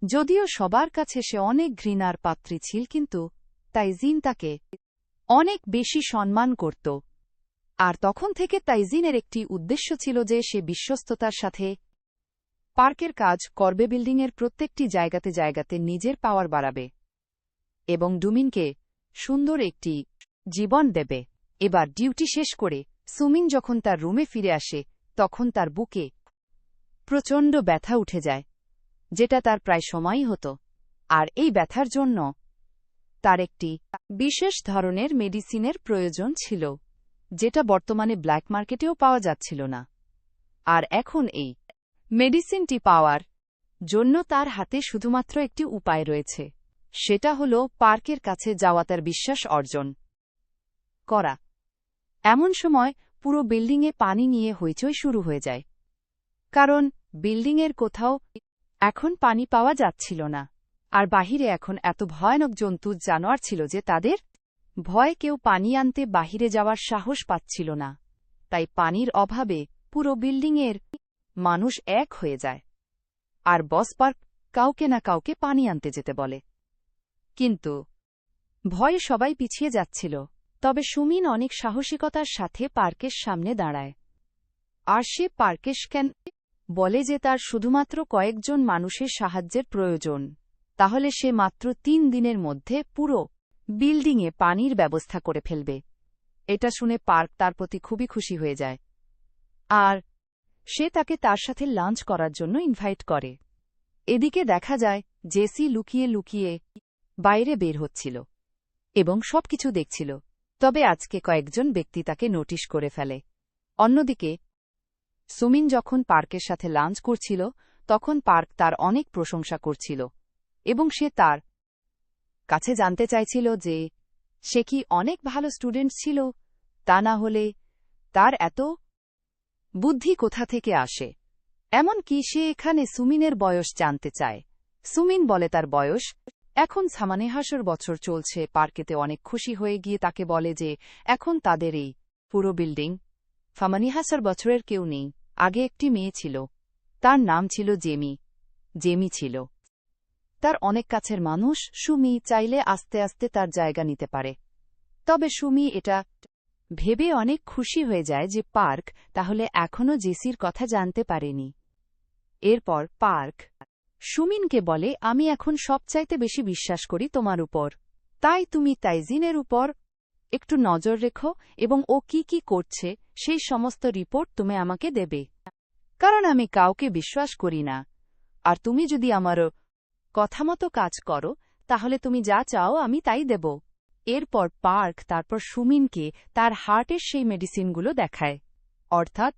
যদিও সবার কাছে সে অনেক ঘৃণার পাত্রী ছিল, কিন্তু তাইজিন তাকে অনেক বেশি সম্মান করত। আর তখন থেকে তাইজিনের একটি উদ্দেশ্য ছিল যে সে বিশ্বস্ততার সাথে পার্কের কাজ করবে, বিল্ডিংয়ের প্রত্যেকটি জায়গাতে নিজের পাওয়ার বাড়াবে এবং ডোমিনকে সুন্দর একটি জীবন দেবে। এবার ডিউটি শেষ করে সুমিন যখন তার রুমে ফিরে আসে তখন তার বুকে প্রচণ্ড ব্যথা উঠে যায়, যেটা তার প্রায় সময়ই হতো, আর এই ব্যথার জন্য তার একটি বিশেষ ধরনের মেডিসিনের প্রয়োজন ছিল, যেটা বর্তমানে ব্ল্যাক মার্কেটেও পাওয়া যাচ্ছিল না। আর এখন এই মেডিসিনটি পাওয়ার জন্য তার হাতে শুধুমাত্র একটি উপায় রয়েছে, সেটা হল পার্কের কাছে যাওয়া, তার বিশ্বাস অর্জন করা। এমন সময় পুরো বিল্ডিংয়ে পানি নিয়ে হইচই শুরু হয়ে যায়, কারণ বিল্ডিংয়ের কোথাও এখন পানি পাওয়া যাচ্ছিল না, আর বাহিরে এখন এত ভয়ানক জন্তু জানোয়ার ছিল যে তাদের ভয়ে কেউ পানি আনতে বাহিরে যাওয়ার সাহস পাচ্ছিল না। তাই পানির অভাবে পুরো বিল্ডিংয়ের মানুষ এক হয়ে যায়, আর বস পার্ক কাউকে না কাউকে পানি আনতে যেতে বলে, কিন্তু ভয়ে সবাই পিছিয়ে যাচ্ছিল। তবে সুমিন অনেক সাহসিকতার সাথে পার্কের সামনে দাঁড়ায়, আর সে পার্কেশ কেন বলে যে তার শুধুমাত্র কয়েকজন মানুষের সাহায্যের প্রয়োজন, তাহলে সে মাত্র 3 দিনের মধ্যে পুরো বিল্ডিংয়ে পানির ব্যবস্থা করে ফেলবে। এটা শুনে পার্ক তার প্রতি খুবই খুশি হয়ে যায়, আর সে তাকে তার সাথে লাঞ্চ করার জন্য ইনভাইট করে। এদিকে দেখা যায় জেসি লুকিয়ে লুকিয়ে বাইরে বের হচ্ছিল এবং সবকিছু দেখছিল, তবে আজকে কয়েকজন ব্যক্তি তাকে নোটিশ করে ফেলে। অন্যদিকে সুমিন যখন পার্কের সাথে লাঞ্চ করছিল তখন পার্ক তার অনেক প্রশংসা করছিল এবং সে তার কাছে জানতে চাইছিল যে সে কি অনেক ভালো স্টুডেন্ট ছিল, তা না হলে তার এত বুদ্ধি কোথা থেকে আসে। এমনকি সে এখানে সুমিনের বয়স জানতে চায়। সুমিন বলে তার বয়স এখন 96 বছর চলছে। পার্কেতে অনেক খুশি হয়ে গিয়ে তাকে বলে যে এখন তাদের এই পুরো বিল্ডিং 96 বছরের কেউ নেই। আগে একটি মেয়ে ছিল, তার নাম ছিল জেমি ছিল তার অনেক কাছের মানুষ। সুমি চাইলে আস্তে আস্তে তার জায়গা নিতে পারে। তবে সুমি এটা ভেবে অনেক খুশি হয়ে যায় যে পার্ক তাহলে এখনও জেসির কথা জানতে পারেনি। এরপর পার্ক সুমিনকে বলে, আমি এখন সবচাইতে বেশি বিশ্বাস করি তোমার উপর। তাই তুমি তাইজিনের উপর একটু নজর রেখো এবং ও কি কি করছে সেই সমস্ত রিপোর্ট তুমি আমাকে দেবে। কারণ আমি কাউকে বিশ্বাস করি না, আর তুমি যদি আমার কথামতো কাজ করো তাহলে তুমি যা চাও আমি তাই দেব। এরপর পার্ক তারপর সুমিনকে তার হার্টের সেই মেডিসিনগুলো দেখায়। অর্থাৎ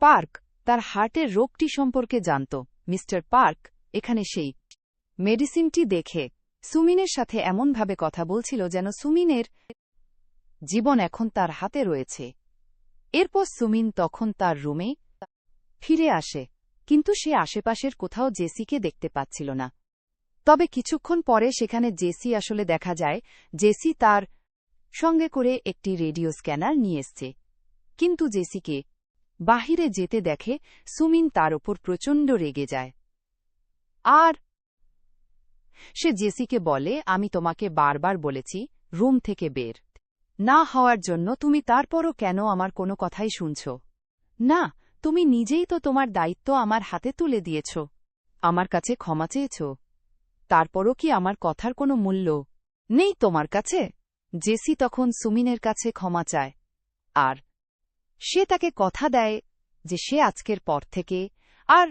পার্ক তার হার্টের রোগটি সম্পর্কে জানত। মিস্টার পার্ক এখানে সেই মেডিসিনটি দেখে সুমিনের সাথে এমনভাবে কথা বলছিল যেন সুমিনের জীবন এখন তার হাতে রয়েছে। এরপর সুমিন তখন তার রুমে ফিরে আসে, কিন্তু সে আশেপাশের কোথাও জেসিকে দেখতে পাচ্ছিল না। তবে কিছুক্ষণ পরে সেখানে জেসি আসলে দেখা যায়। জেসি তার সঙ্গে করে একটি রেডিও স্ক্যানার নিয়ে এসছে, কিন্তু জেসিকে বাহিরে যেতে দেখে সুমিন তার ওপর প্রচণ্ড রেগে যায়। আর সে জেসিকে বলে, আমি তোমাকে বারবার বলেছি রুম থেকে বের না হওয়ার জন্য, তুমি তারপরও কেন আমার কোনো কথাই শুনছ না? তুমি নিজেই তো তোমার দায়িত্ব আমার হাতে তুলে দিয়েছ, আমার কাছে ক্ষমা চেয়েছ, তারপরও কি আমার কথার কোনো মূল্য নেই তোমার কাছে? জেসি তখন সুমিনের কাছে ক্ষমা চায়, আর সে তাকে কথা দেয় যে সে আজকের পর থেকে আর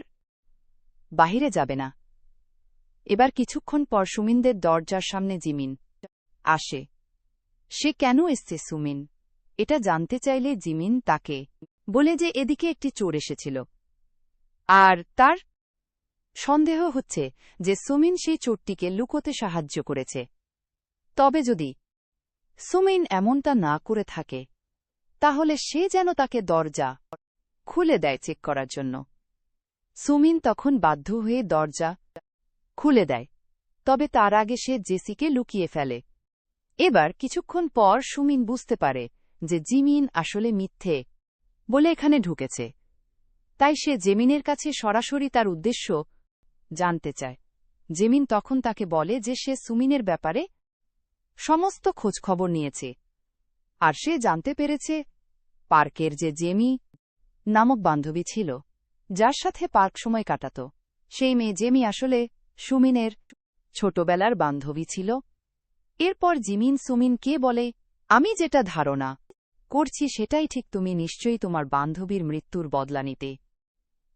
বাহিরে যাবে না। এবার কিছুক্ষণ পর সুমিনদের দরজার সামনে জিমিন আসে। সে কেন এসছে সুমিন এটা জানতে চাইলে জিমিন তাকে বলে যে এদিকে একটি চোর এসেছিল, আর তার সন্দেহ হচ্ছে যে সুমিন সেই চোরটিকে লুকোতে সাহায্য করেছে। তবে যদি সুমিন এমনটা না করে থাকে তাহলে সে যেন তাকে দরজা খুলে দেয় চেক করার জন্য। সুমিন তখন বাধ্য হয়ে দরজা খুলে দেয়, তবে তার আগে সে জেসিকে লুকিয়ে ফেলে। এবার কিছুক্ষণ পর সুমিন বুঝতে পারে যে জিমিন আসলে মিথ্যে বলে এখানে ঢুকেছে। তাই সে জেমিনের কাছে সরাসরি তার উদ্দেশ্য জানতে চায়। জেমিন তখন তাকে বলে যে সে সুমিনের ব্যাপারে সমস্ত খোঁজখবর নিয়েছে, আর সে জানতে পেরেছে পার্কের যে জেমি নামক বান্ধবী ছিল, যার সাথে পার্ক সময় কাটাত, সেই মেয়ে জেমি আসলে সুমিনের ছোটবেলার বান্ধবী ছিল। এরপর জিমিন সুমিনকে বলে, আমি যেটা ধারণা করছি সেটাই ঠিক, তুমি নিশ্চয়ই তোমার বান্ধবীর মৃত্যুর বদলা নিতে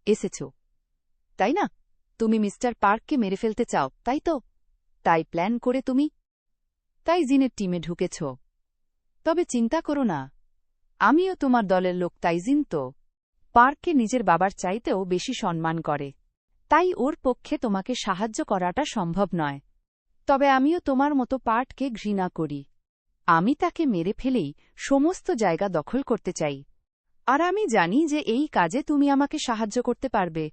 এসেছ, তাই না? তুমি মিস্টার পার্ককে মেরে ফেলতে চাও, তাই তো? তাই প্ল্যান করে তুমি তাইজিনের টিমে ঢুকেছ। তবে চিন্তা করো না, আমিও তোমার দলের লোক। তাইজিন তো পার্ককে নিজের বাবার চাইতেও বেশি সম্মান করে, তাই ওর পক্ষে তোমাকে সাহায্য করাটা সম্ভব নয়। তবে আমিও তোমার মতো পার্ককে ঘৃণা করি। আমি তাকে মেরে ফেলেই সমস্ত জায়গা দখল করতে চাই, আর আমি জানি যে এই কাজে তুমি আমাকে সাহায্য করতে পারবে।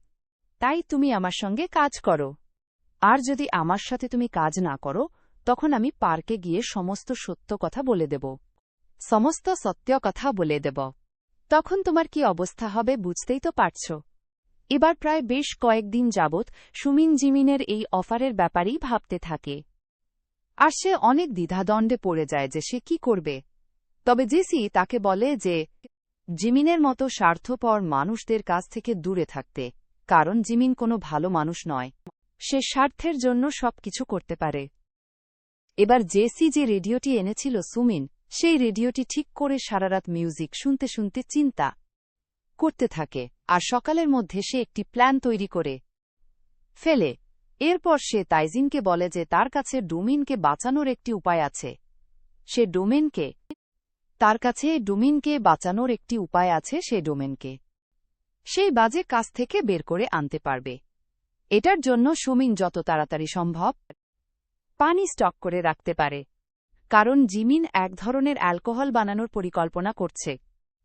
তাই তুমি আমার সঙ্গে কাজ করো, আর যদি আমার সাথে তুমি কাজ না করো তখন আমি পার্কে গিয়ে সমস্ত সত্য কথা বলে দেব, সমস্ত সত্য কথা বলে দেব। তখন তোমার কি অবস্থা হবে বুঝতেই তো পারছ। এবার প্রায় বেশ কয়েকদিন যাবৎ সুমিন জিমিনের এই অফারের ব্যাপারেই ভাবতে থাকে, আর সে অনেক দ্বিধাদ্বন্দ্বে পড়ে যায় যে সে কি করবে। তবে জেসি তাকে বলে যে জিমিনের মতো স্বার্থপর মানুষদের কাছ থেকে দূরে থাকতে, কারণ জিমিন কোনো ভালো মানুষ নয়, সে স্বার্থের জন্য সবকিছু করতে পারে। এবার জেসি যে রেডিওটি এনেছিল সুমিন সেই রেডিওটি ঠিক করে সারারাত মিউজিক শুনতে শুনতে চিন্তা করতে থাকে, আর সকালের মধ্যে সে একটি প্ল্যান তৈরি করে ফেলে। এরপর সে তাইজিনকে বলে যে তার কাছে ডোমিনকে বাঁচানোর একটি উপায় আছে। তার কাছে ডোমিনকে বাঁচানোর একটি উপায় আছে, সে ডোমেনকে সেই বাজে কাজ থেকে বের করে আনতে পারবে। এটার জন্য সুমিন যত তাড়াতাড়ি সম্ভব পানি স্টক করে রাখতে পারে, কারণ জিমিন এক ধরনের অ্যালকোহল বানানোর পরিকল্পনা করছে,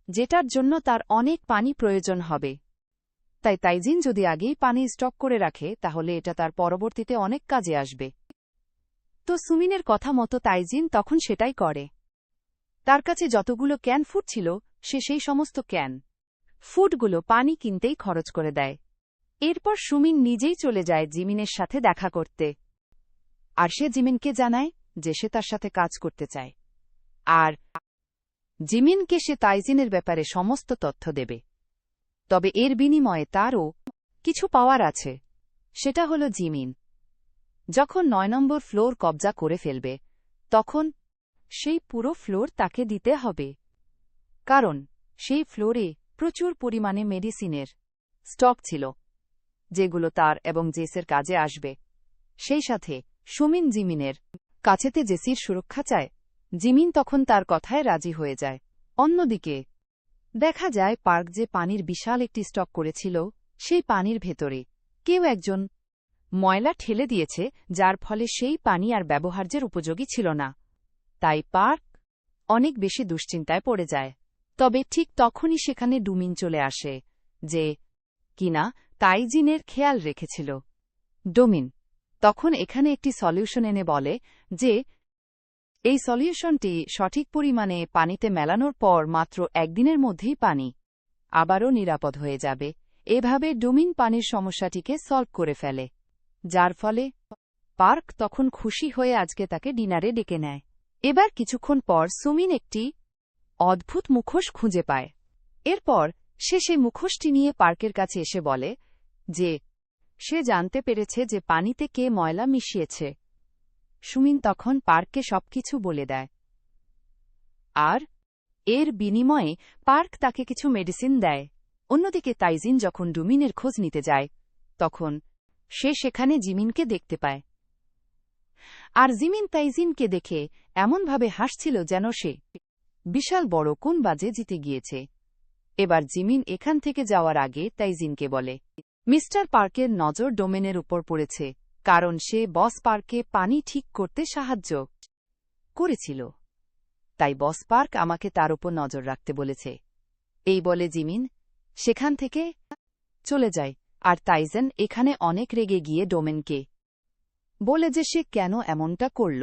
যেটার জন্য তার অনেক পানি প্রয়োজন হবে। তাই তাইজিন যদি আগেই পানি স্টক করে রাখে তাহলে এটা তার পরবর্তীতে অনেক কাজে আসবে। তো সুমিনের কথা মতো তাইজিন তখন সেটাই করে। তার কাছে যতগুলো ক্যান ফুড ছিল সে সেই সমস্ত ক্যান ফুডগুলো পানি কিনতেই খরচ করে দেয়। এরপর সুমিন নিজেই চলে যায় জিমিনের সাথে দেখা করতে, আর সে জিমিনকে জানায় যে সে তার সাথে কাজ করতে চায়, আর জিমিনকে সে তাইজিনের ব্যাপারে সমস্ত তথ্য দেবে। তবে এর বিনিময়ে তারও কিছু পাওয়ার আছে। সেটা হলো জিমিন। যখন ৯ নম্বর ফ্লোর কবজা করে ফেলবে তখন সেই পুরো ফ্লোর তাকে দিতে হবে, কারণ সেই ফ্লোরে প্রচুর পরিমাণে মেডিসিনের স্টক ছিল যেগুলো তার এবং জেসের কাজে আসবে। সেই সাথে সুমিন জিমিনের কাছেতে জেসির সুরক্ষা চায়। জিমিন তখন তার কথায় রাজি হয়ে যায়। অন্যদিকে দেখা যায় পার্ক যে পানির বিশাল একটি স্টক করেছিল, সেই পানির ভেতরে কেউ একজন ময়লা ঠেলে দিয়েছে, যার ফলে সেই পানি আর ব্যবহার্যের উপযোগী ছিল না। তাই পার্ক অনেক বেশি দুশ্চিন্তায় পড়ে যায়। তবে ঠিক তখনই সেখানে ডুমিন চলে আসে, যে কিনা তাইজিনের খেয়াল রেখেছিল। ডোমিন তখন এখানে একটি সলিউশন এনে বলে যে এই সলিউশনটি সঠিক পরিমাণে পানিতে মেলানোর পর মাত্র একদিনের মধ্যেই পানি আবারও নিরাপদ হয়ে যাবে। এভাবে ডোমিন পানির সমস্যাটিকে সলভ করে ফেলে, যার ফলে পার্ক তখন খুশি হয়ে আজকে তাকে ডিনারে ডেকে নেয়। এবার কিছুক্ষণ পর সুমিন একটি অদ্ভুত মুখোশ খুঁজে পায়। এরপর সে সেই মুখোশটি নিয়ে পার্কের কাছে এসে বলে যে সে জানতে পেরেছে যে পানিতে কে ময়লা মিশিয়েছে। সুমিন তখন পার্ককে সবকিছু বলে দেয়, আর এর বিনিময়ে পার্ক তাকে কিছু মেডিসিন দেয়। অন্যদিকে তাইজিন যখন ডুমিনের খোঁজ নিতে যায় তখন সে সেখানে জিমিনকে দেখতে পায়, আর জিমিন তাইজিনকে দেখে এমনভাবে হাসছিল যেন সে বিশাল বড় কোন বাজে জিতে গিয়েছে। এবার জিমিন এখান থেকে যাওয়ার আগে তাইজিনকে বলে, মিস্টার পার্কের নজর ডোমেনের উপর পড়েছে, কারণ সে বস পার্কে পানি ঠিক করতে সাহায্য করেছিল। তাই বস পার্ক আমাকে তার উপর নজর রাখতে বলেছে। এই বলে জিমিন সেখান থেকে চলে যায়, আর তাইজন এখানে অনেক রেগে গিয়ে ডোমেনকে বলে যে সে কেন এমনটা করল।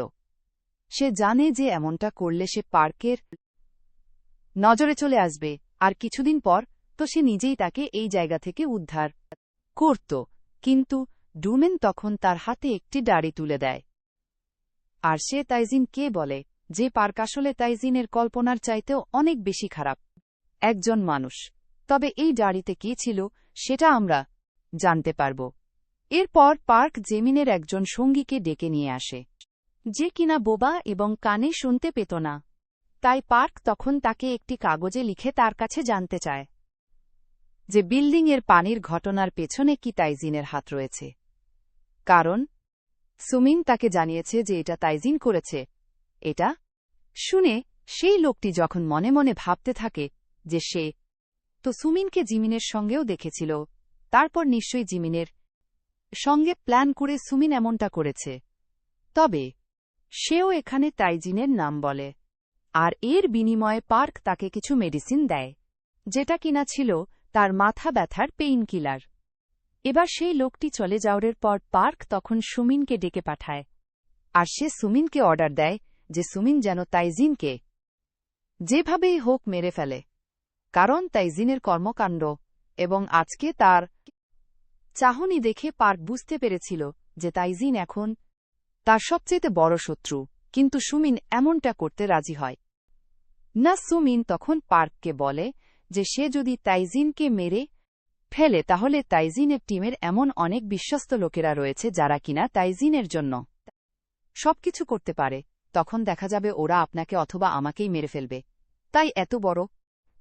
সে জানে যে এমনটা করলে সে পার্কের নজরে চলে আসবে, আর কিছুদিন পর তো সে নিজেই তাকে এই জায়গা থেকে উদ্ধার করত। কিন্তু ডোমেন তখন তার হাতে একটি ডাড়ি তুলে দেয়, আর সে তাইজিনকে বলে যে পার্ক আসলে তাইজিনের কল্পনার চাইতেও অনেক বেশি খারাপ একজন মানুষ। তবে এই ডাড়িতে কি ছিল সেটা আমরা জানতে পারব। এরপর পার্ক জেমিনের একজন সঙ্গীকে ডেকে নিয়ে আসে, যে কিনা বোবা এবং কানে শুনতে পেত না। তাই পার্ক তখন তাকে একটি কাগজে লিখে তার কাছে জানতে চায় যে বিল্ডিংয়ের পানির ঘটনার পেছনে কি তাইজিনের হাত রয়েছে, কারণ সুমিন তাকে জানিয়েছে যে এটা তাইজিন করেছে। এটা শুনে সেই লোকটি যখন মনে মনে ভাবতে থাকে যে সে তো সুমিনকে জিমিনের সঙ্গেও দেখেছিল, তারপর নিশ্চয়ই জিমিনের সঙ্গে প্ল্যান করে সুমিন এমনটা করেছে। তবে সেও এখানে তাইজিনের নাম বলে, আর এর বিনিময়ে পার্ক তাকে কিছু মেডিসিন দেয়, যেটা কিনা ছিল তার মাথা ব্যথার পেইন কিলার। এবার সেই লোকটি চলে যাওয়ার পর পার্ক তখন সুমিনকে ডেকে পাঠায়, আর সে সুমিনকে অর্ডার দেয় যে সুমিন যেন তাইজিনকে যেভাবেই হোক মেরে ফেলে, কারণ তাইজিনের কর্মকাণ্ড এবং আজকে তার চাহনি দেখে পার্ক বুঝতে পেরেছিল যে তাইজিন এখন তার সবচেয়ে বড় শত্রু। কিন্তু সুমিন এমনটা করতে রাজি হয় না। সুমিন তখন পার্ককে বলে যে সে যদি তাইজিনকে মেরে ফেলে তাহলে তাইজিনের টিমের এমন অনেক বিশ্বস্ত লোকেরা রয়েছে যারা কিনা তাইজিনের জন্য সবকিছু করতে পারে। তখন দেখা যাবে ওরা আপনাকে অথবা আমাকেই মেরে ফেলবে। তাই এত বড়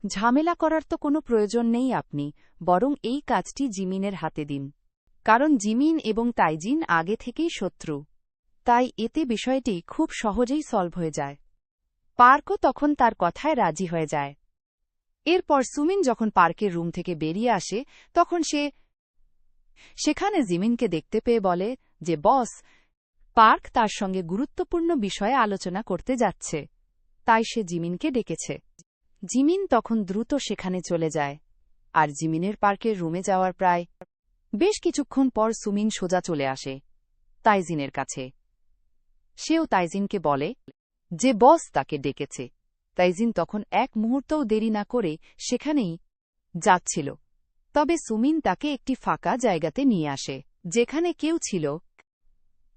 ঝামেলা করার তো কোনো প্রয়োজন নেই, আপনি বরং এই কাজটি জিমিনের হাতে দিন, কারণ জিমিন এবং তাইজিন আগে থেকেই শত্রু। তাই এতে বিষয়টি খুব সহজেই সলভ হয়ে যায়। পার্কও তখন তার কথায় রাজি হয়ে যায়। এরপর সুমিন যখন পার্কের রুম থেকে বেরিয়ে আসে তখন সে সেখানে জিমিনকে দেখতে পেয়ে বলে যে বস, পার্ক তার সঙ্গে গুরুত্বপূর্ণ বিষয়ে আলোচনা করতে যাচ্ছে, তাই সে জিমিনকে ডেকেছে। জিমিন তখন দ্রুত সেখানে চলে যায়, আর জিমিনের পার্কের রুমে যাওয়ার প্রায় বেশ কিছুক্ষণ পর সুমিন সোজা চলে আসে তাইজিনের কাছে। সেও তাইজিনকে বলে যে বস তাকে ডেকেছে। তাইজিন তখন এক মুহূর্তও দেরি না করে সেখানেই যাচ্ছিল। তবে সুমিন তাকে একটি ফাঁকা জায়গাতে নিয়ে আসে যেখানে কেউ ছিল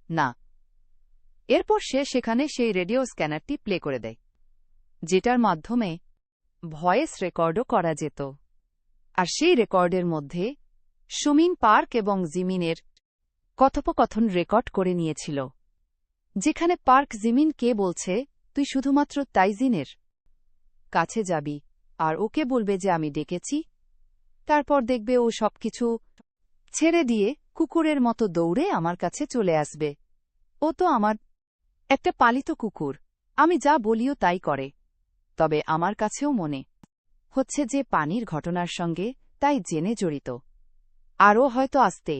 না। এরপর সে সেখানে সেই রেডিও স্ক্যানারটি প্লে করে দেয়, যেটার মাধ্যমে ভয়েস রেকর্ডও করা যেত। আর সেই রেকর্ডের মধ্যে সুমিন পার্ক এবং জিমিনের কথোপকথন রেকর্ড করে নিয়েছিল, যেখানে পার্ক জিমিনকে বলছে, তুই শুধুমাত্র তাইজিনের কাছে যাবি আর ওকে বলবে যে আমি ডেকেছি। তারপর দেখবে ও সবকিছু ছেড়ে দিয়ে কুকুরের মতো দৌড়ে আমার কাছে চলে আসবে। ও তো আমার একটা পালিত কুকুর, আমি যা বলিও তাই করে। তবে আমার কাছেও মনে হচ্ছে যে পানির ঘটনার সঙ্গে তাই জেনে জড়িত। আরও হয়তো আস্তে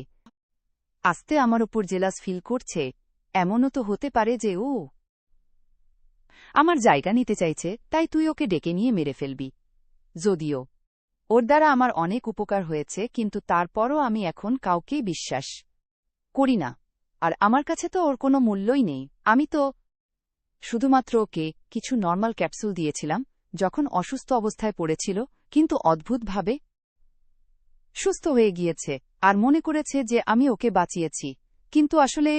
আস্তে আমার উপর জেলাস ফিল করছে। এমনও তো হতে পারে যে ও আমার জায়গা নিতে চাইছে, তাই তুই ওকে ডেকে নিয়ে মেরে ফেলবি। যদিও ওর দ্বারা আমার অনেক উপকার হয়েছে, কিন্তু তারপরও আমি এখন কাউকেই বিশ্বাস করি না। আর আমার কাছে তো ওর কোনো মূল্যই নেই। আমি তো শুধুমাত্র ওকে কিছু নর্মাল ক্যাপসুল দিয়েছিলাম যখন অসুস্থ অবস্থায় পড়েছিল, কিন্তু অদ্ভুতভাবে সুস্থ হয়ে গিয়েছে আর মনে করেছে যে আমি ওকে বাঁচিয়েছি। কিন্তু আসলে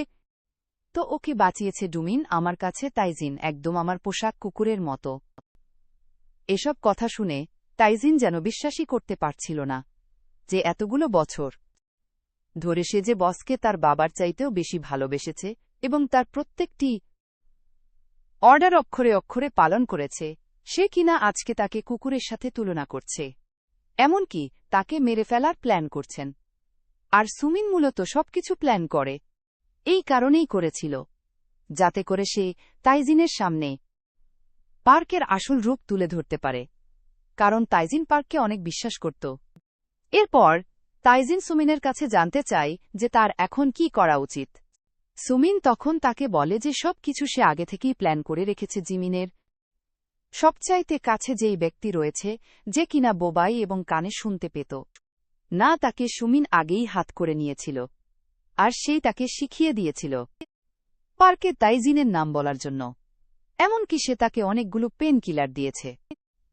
তো ওকে বাঁচিয়েছে ডুমিন, আমার কাছে তাইজিন একদম আমার পোশাক কুকুরের মতো। এসব কথা শুনে তাইজিন যেন বিশ্বাসই করতে পারছিল না যে এতগুলো বছর ধরে সে যে বসকে তার বাবার চাইতেও বেশি ভালোবেসেছে এবং তার প্রত্যেকটি অর্ডার অক্ষরে অক্ষরে পালন করেছে, সে কিনা আজকে তাকে কুকুরের সাথে তুলনা করছে, এমনকি তাকে মেরে ফেলার প্ল্যান করছেন। আর সুমিন মূলত সবকিছু প্ল্যান করে এই কারণেই করেছিল, যাতে করে সে তাইজিনের সামনে পার্কের আসল রূপ তুলে ধরতে পারে, কারণ তাইজিন পার্ককে অনেক বিশ্বাস করত। এরপর তাইজিন সুমিনের কাছে জানতে চায় যে তার এখন কি করা উচিত। সুমিন তখন তাকে বলে যে সব কিছু সে আগে থেকেই প্ল্যান করে রেখেছে। জিমিনের সবচাইতে কাছে যেই ব্যক্তি রয়েছে, যে কিনা বোবাই এবং কানে শুনতে পেত না, তাকে সুমিন আগেই হাত করে নিয়েছিল আর সেই তাকে শিখিয়ে দিয়েছিল পার্কে তাইজিনের নাম বলার জন্য। এমনকি সে তাকে অনেকগুলো পেন কিলার দিয়েছে,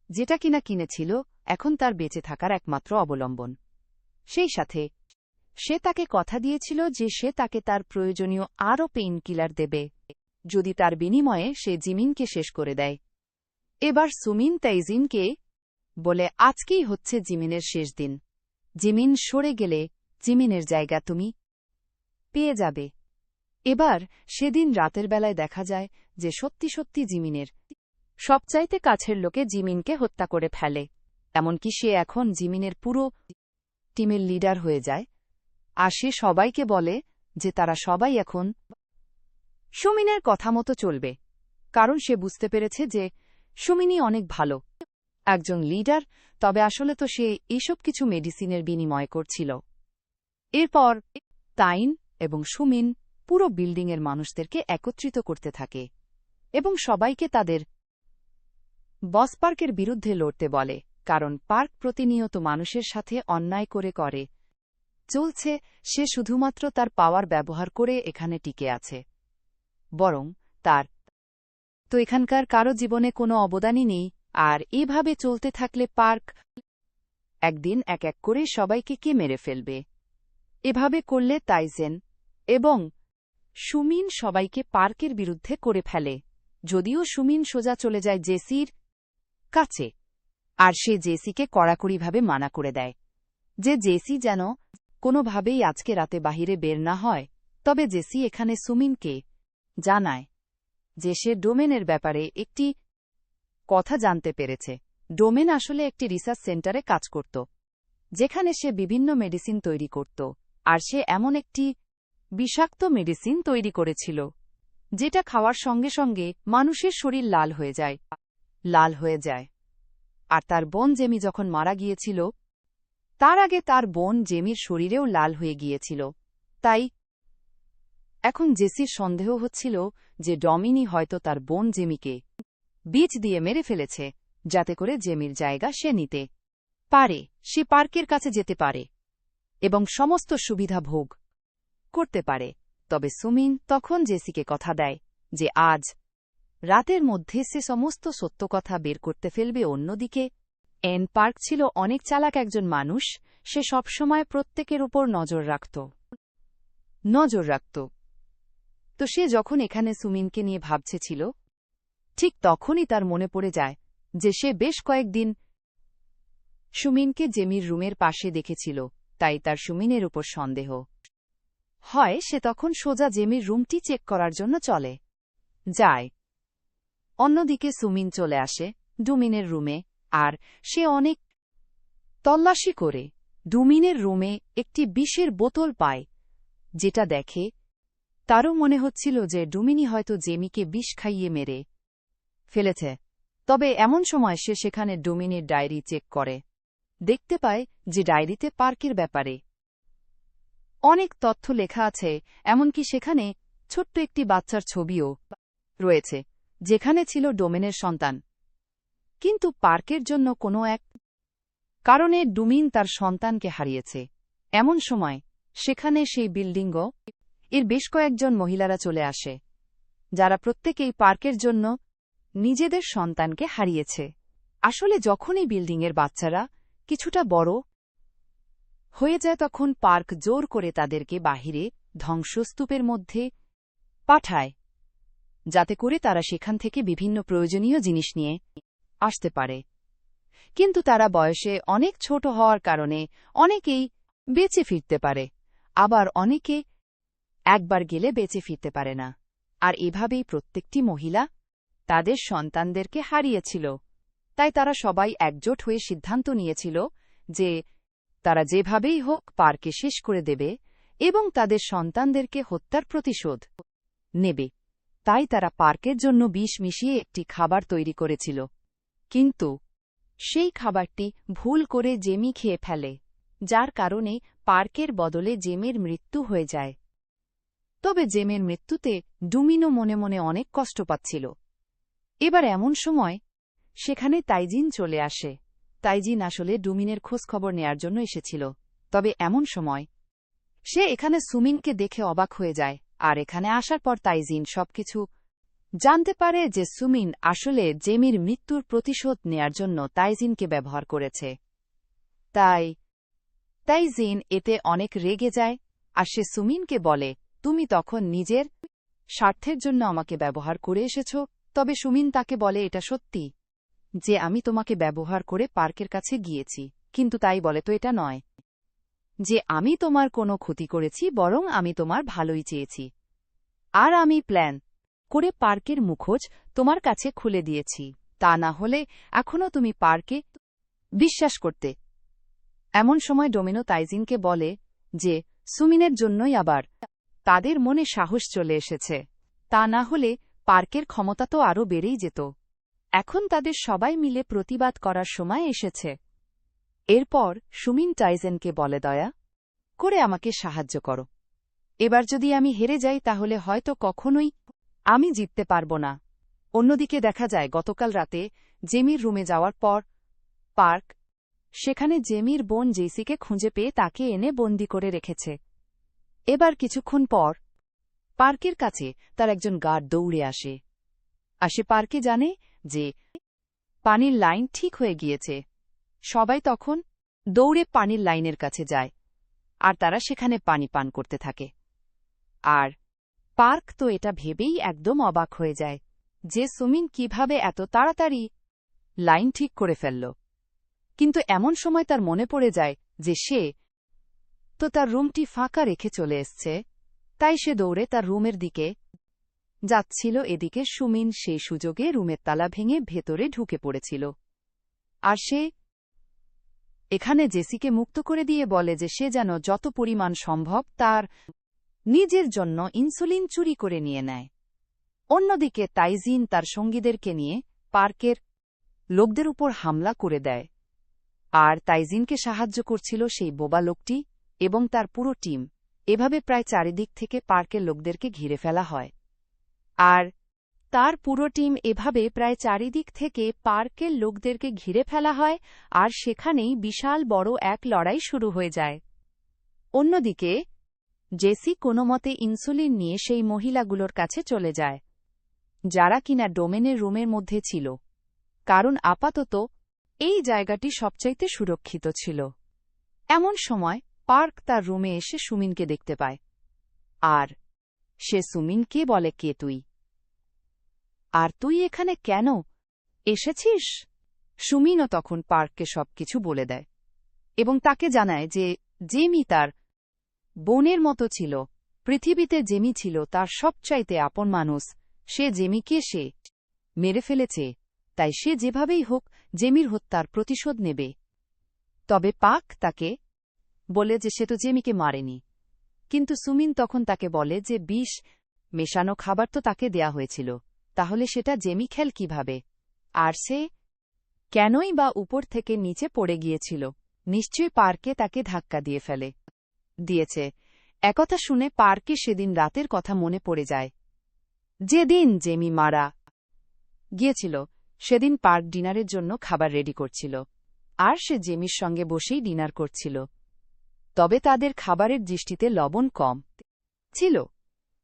যেটা কিনা কিনেছিল এখন তার বেঁচে থাকার একমাত্র অবলম্বন। সেই সাথে সে তাকে কথা দিয়েছিল যে সে তাকে তার প্রয়োজনীয় আরও পেইন কিলার দেবে যদি তার বিনিময়ে সে জিমিনকে শেষ করে দেয়। এবার সুমিন তাইজিনকে বলে, আজকেই হচ্ছে জিমিনের শেষ দিন। জিমিন সরে গেলে জিমিনের জায়গা তুমি পেয়ে যাবে। এবার সেদিন রাতের বেলায় দেখা যায় যে সত্যি সত্যি জিমিনের সবচাইতে কাছের লোকে জিমিনকে হত্যা করে ফেলে। এমনকি সে এখন জিমিনের পুরো টিমের লিডার হয়ে যায় আর সে সবাইকে বলে যে তারা সবাই এখন সুমিনের কথা মতো চলবে, কারণ সে বুঝতে পেরেছে যে সুমিনই অনেক ভালো একজন লিডার। তবে আসলে তো সে এইসব কিছু মেডিসিনের বিনিময় করছিল। এরপর তাইন এবং সুমিন পুরো বিল্ডিংয়ের মানুষদেরকে একত্রিত করতে থাকে এবং সবাইকে তাদের বস পার্কের বিরুদ্ধে লড়তে বলে, কারণ পার্ক প্রতিনিয়ত মানুষের সাথে অন্যায় করে চলছে। সে শুধুমাত্র তার পাওয়ার ব্যবহার করে এখানে টিকে আছে, বরং তার তো এখানকার কারো জীবনে কোনো অবদানই নেই। আর এভাবে চলতে থাকলে পার্ক একদিন এক এক করে সবাইকে কে মেরে ফেলবে। এভাবে করলে তাইজেন এবং সুমিন সবাইকে পার্কের বিরুদ্ধে করে ফেলে। যদিও সুমিন সোজা চলে যায় জেসির কাছে, আর সে জেসিকে কড়াকড়িভাবে মানা করে দেয় যে জেসি যেন কোনোভাবেই আজকে রাতে বাহিরে বের না হয়। তবে জেসি এখানে সুমিনকে জানায় যে সে ডোমেনের ব্যাপারে একটি কথা জানতে পেরেছে। ডোমেন আসলে একটি রিসার্চ সেন্টারে কাজ করত, যেখানে সে বিভিন্ন মেডিসিন তৈরি করত, আর সে এমন একটি বিষাক্ত মেডিসিন তৈরি করেছিল যেটা খাওয়ার সঙ্গে সঙ্গে মানুষের শরীর লাল হয়ে যায়। আর তার বোন জেমি যখন মারা গিয়েছিল, তার আগে তার বোন জেমির শরীরেও লাল হয়ে গিয়েছিল। তাই এখন জেসির সন্দেহ হচ্ছিল যে ডমিনি হয়তো তার বোন জেমিকে বীজ দিয়ে মেরে ফেলেছে, যাতে করে জেমির জায়গা সে নিতে পারে, সে পার্কের কাছে যেতে পারে এবং সমস্ত সুবিধা ভোগ করতে পারে। তবে সুমিন তখন জেসিকে কথা দেয় যে আজ রাতের মধ্যে সে সমস্ত সত্য কথা বের করতে ফেলবে। অন্যদিকে পার্ক ছিল অনেক চালাক একজন মানুষ, সে সবসময় প্রত্যেকের উপর নজর রাখত। তো সে যখন এখানে সুমিনকে নিয়ে ভাবছেছিল, ঠিক তখনই তার মনে পড়ে যায় যে সে বেশ কয়েকদিন সুমিনকে জেমির রুমের পাশে দেখেছিল, তাই তার সুমিনের উপর সন্দেহ হয় সে তখন সোজা জেমির রুমটি চেক করার জন্য চলে যায়। অন্যদিকে সুমিন চলে আসে ডুমিনের রুমে, আর সে অনেক তল্লাশি করে ডুমিনের রুমে একটি বিষের বোতল পায়, যেটা দেখে তারও মনে হচ্ছিল যে ডুমিনি হয়তো জেমিকে বিষ খাইয়ে মেরে ফেলেছে। তবে এমন সময় সে সেখানে ডুমিনির ডায়েরি চেক করে, দেখতে পায় যে ডায়েরিতে পার্কের ব্যাপারে অনেক তথ্য লেখা আছে, এমনকি সেখানে ছোট্ট একটি বাচ্চার ছবিও রয়েছে, যেখানে ছিল ডোমেনের সন্তান। কিন্তু পার্কের জন্য কোনো এক কারণে ডুমিন তার সন্তানকে হারিয়েছে। এমন সময় সেখানে সেই বিল্ডিংও এর বেশ কয়েকজন মহিলারা চলে আসে, যারা প্রত্যেকেই পার্কের জন্য নিজেদের সন্তানকে হারিয়েছে। আসলে যখনই বিল্ডিংয়ের বাচ্চারা কিছুটা বড় হয়ে যায়, তখন পার্ক জোর করে তাদেরকে বাহিরে ধ্বংসস্তূপের মধ্যে পাঠায়, যাতে করে তারা সেখান থেকে বিভিন্ন প্রয়োজনীয় জিনিস নিয়ে আসতে পারে। কিন্তু তারা বয়সে অনেক ছোট হওয়ার কারণে অনেকেই বেঁচে ফিরতে পারে, আবার অনেকে একবার গেলে বেঁচে ফিরতে পারে না। আর এভাবেই প্রত্যেকটি মহিলা তাদের সন্তানদেরকে হারিয়েছিল। তাই তারা সবাই একজোট হয়ে সিদ্ধান্ত নিয়েছিল যে তারা যেভাবেই হোক পার্কে শেষ করে দেবে এবং তাদের সন্তানদেরকে হত্যার প্রতিশোধ নেবে। তাই তারা পার্কের জন্য বিষ মিশিয়ে একটি খাবার তৈরি করেছিল, কিন্তু সেই খাবারটি ভুল করে জেমি খেয়ে ফেলে, যার কারণে পার্কের বদলে জেমের মৃত্যু হয়ে যায়। তবে জেমের মৃত্যুতে ডুমিনো মনে মনে অনেক কষ্ট পাচ্ছিল। এবার এমন সময় সেখানে তাইজিন চলে আসে। তাইজিন আসলে ডুমিনের খোঁজখবর নেয়ার জন্য এসেছিল। তবে এমন সময় সে এখানে সুমিনকে দেখে অবাক হয়ে যায়, আর এখানে আসার পর তাইজিন সবকিছু জানতে পারে যে সুমিন আসলে জেমির মৃত্যুর প্রতিশোধ নেয়ার জন্য তাইজিনকে ব্যবহার করেছে। তাইজিন এতে অনেক রেগে যায়, আর সে সুমিনকে বলে, তুমি তখন নিজের স্বার্থের জন্য আমাকে ব্যবহার করে এসেছ। তবে সুমিন তাকে বলে এটা সত্যি যে আমি তোমাকে ব্যবহার করে পার্কের কাছে গিয়েছি, কিন্তু তাই বলে তো এটা নয় যে আমি তোমার কোনো ক্ষতি করেছি, বরং আমি তোমার ভালোই চেয়েছি, আর আমি প্ল্যান করে পার্কের মুখোশ তোমার কাছে খুলে দিয়েছি। তা না হলে এখনও তুমি পার্কে বিশ্বাস করতে। এমন সময় ডোমিনো তাইজিনকে বলে যে সুমিনের জন্যই আবার তাদের মনে সাহস চলে এসেছে, তা না হলে পার্কের ক্ষমতা তো আরও বেড়েই যেত। এখন তাদের সবাই মিলে প্রতিবাদ করার সময় এসেছে। এরপর সুমিন টাইজেনকে বলে, দয়া করে আমাকে সাহায্য করো। এবার যদি আমি হেরে যাই তাহলে হয়তো কখনোই আমি জিততে পারব না। অন্যদিকে দেখা যায় গতকাল রাতে জেমির রুমে যাওয়ার পর পার্ক সেখানে জেমির বোন জেসিকে খুঁজে পেয়ে তাকে এনে বন্দি করে রেখেছে। এবার কিছুক্ষণ পর পার্কের কাছে তার একজন গার্ড দৌড়ে আসে। পার্কে জানে যে পানির লাইন ঠিক হয়ে গিয়েছে। সবাই তখন দৌড়ে পানির লাইনের কাছে যায়, আর তারা সেখানে পানি পান করতে থাকে। আর পার্ক তো এটা ভেবেই একদম অবাক হয়ে যায় যে সুমিন কিভাবে এত তাড়াতাড়ি লাইন ঠিক করে ফেলল। কিন্তু এমন সময় তার মনে পড়ে যায় যে সে তো তার রুমটি ফাঁকা রেখে চলে এসছে। তাই সে দৌড়ে তার রুমের দিকে যাচ্ছিল। এদিকে সুমিন সেই সুযোগে রুমের তালা ভেঙে ভেতরে ঢুকে পড়েছিল, আর সে এখানে জেসিকে মুক্ত করে দিয়ে বলে যে সে যেন যত পরিমাণ সম্ভব তার নিজের জন্য ইনসুলিন চুরি করে নিয়ে নেয়। অন্যদিকে তাইজিন তার সঙ্গীদেরকে নিয়ে পার্কের লোকদের উপর হামলা করে দেয়, আর তাইজিনকে সাহায্য করছিল সেই বোবা লোকটি এবং তার পুরো টিম। এভাবে প্রায় চারিদিক থেকে পার্কের লোকদেরকে ঘিরে ফেলা হয়, আর তার পুরো টিম এভাবে প্রায় চারিদিক থেকে পার্কের লোকদেরকে ঘিরে ফেলা হয়, আর সেখানেই বিশাল বড় এক লড়াই শুরু হয়ে যায়। অন্যদিকে জেসি কোনোমতে ইনসুলিন নিয়ে সেই মহিলাগুলোর কাছে চলে যায়, যারা কিনা ডোমেনের রুমের মধ্যে ছিল, কারণ আপাতত এই জায়গাটি সবচাইতে সুরক্ষিত ছিল। এমন সময় পার্ক তার রুমে এসে সুমিনকে দেখতে পায়, আর সে সুমিনকে বলে, কে তুই? আর তুই এখানে কেন এসেছিস? সুমিনও তখন পার্ককে সবকিছু বলে দেয়, এবং তাকে জানায় যে জেমি তার বোনের মতো ছিল, পৃথিবীতে জেমি ছিল তার সবচাইতে আপন মানুষ, সে জেমিকে সে মেরে ফেলেছে, তাই সে যেভাবেই হোক জেমির হত্যার প্রতিশোধ নেবে। তবে পাক তাকে বলে যে সে তো জেমিকে মারেনি, কিন্তু সুমিন তখন তাকে বলে যে বিষ মেশানো খাবার তো তাকে দেয়া হয়েছিল, তাহলে সেটা জেমি খেল কিভাবে, আর সে কেনই বা উপর থেকে নিচে পড়ে গিয়েছিল, নিশ্চয়ই পার্কে তাকে ধাক্কা দিয়ে ফেলে দিয়েছে। একথা শুনে পার্কে সেদিন রাতের কথা মনে পড়ে যায়, যেদিন জেমি মারা গিয়েছিল। সেদিন পার্ক ডিনারের জন্য খাবার রেডি করছিল, আর সে জেমির সঙ্গে বসেই ডিনার করছিল। তবে তাদের খাবারের দৃষ্টিতে লবণ কম ছিল,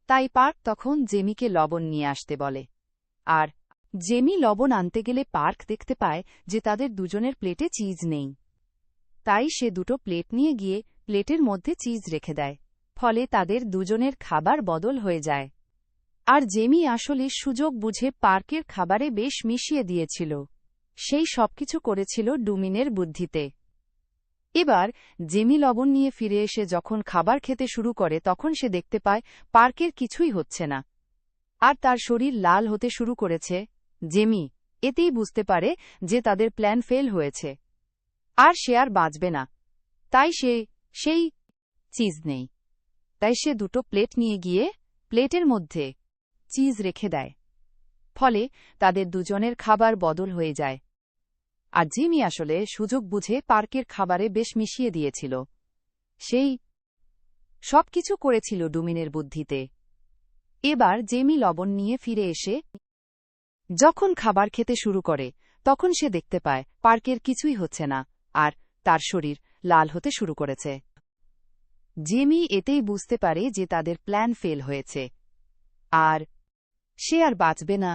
তাই পার্ক তখন জেমিকে লবণ নিয়ে আসতে বলে। আর জেমি লবণ আনতে গেলে পার্ক দেখতে পায় যে তাদের দুজনের প্লেটে চিজ নেই, তাই সে দুটো প্লেট নিয়ে গিয়ে প্লেটের মধ্যে চিজ রেখে দেয়, ফলে তাদের দুজনের খাবার বদল হয়ে যায়। আর জেমি আসলে সুযোগ বুঝে পার্কের খাবারে বেশ মিশিয়ে দিয়েছিল, সেই সবকিছু করেছিল ডুমিনের বুদ্ধিতে। এবার জেমি লবণ নিয়ে ফিরে এসে যখন খাবার খেতে শুরু করে তখন সে দেখতে পায় পার্কের কিছুই হচ্ছে না, আর তার শরীর লাল হতে শুরু করেছে। জেমি এতেই বুঝতে পারে যে তাদের প্ল্যান ফেল হয়েছে, আর সে আর বাঁচবে না, তাই সেই চিজ নেই, তাই সে দুটো প্লেট নিয়ে গিয়ে প্লেটের মধ্যে চিজ রেখে দেয়, ফলে তাদের দুজনের খাবার বদল হয়ে যায়। আর জিমি আসলে সুযোগ বুঝে পার্কের খাবারে বেশ মিশিয়ে দিয়েছিল, সেই সবকিছু করেছিল ডুমিনের বুদ্ধিতে। এবার জেমি লবণ নিয়ে ফিরে এসে যখন খাবার খেতে শুরু করে তখন সে দেখতে পায় পার্কের কিছুই হচ্ছে না, আর তার শরীর লাল হতে শুরু করেছে। জেমি এতেই বুঝতে পারে যে তাদের প্ল্যান ফেল হয়েছে, আর সে আর বাঁচবে না,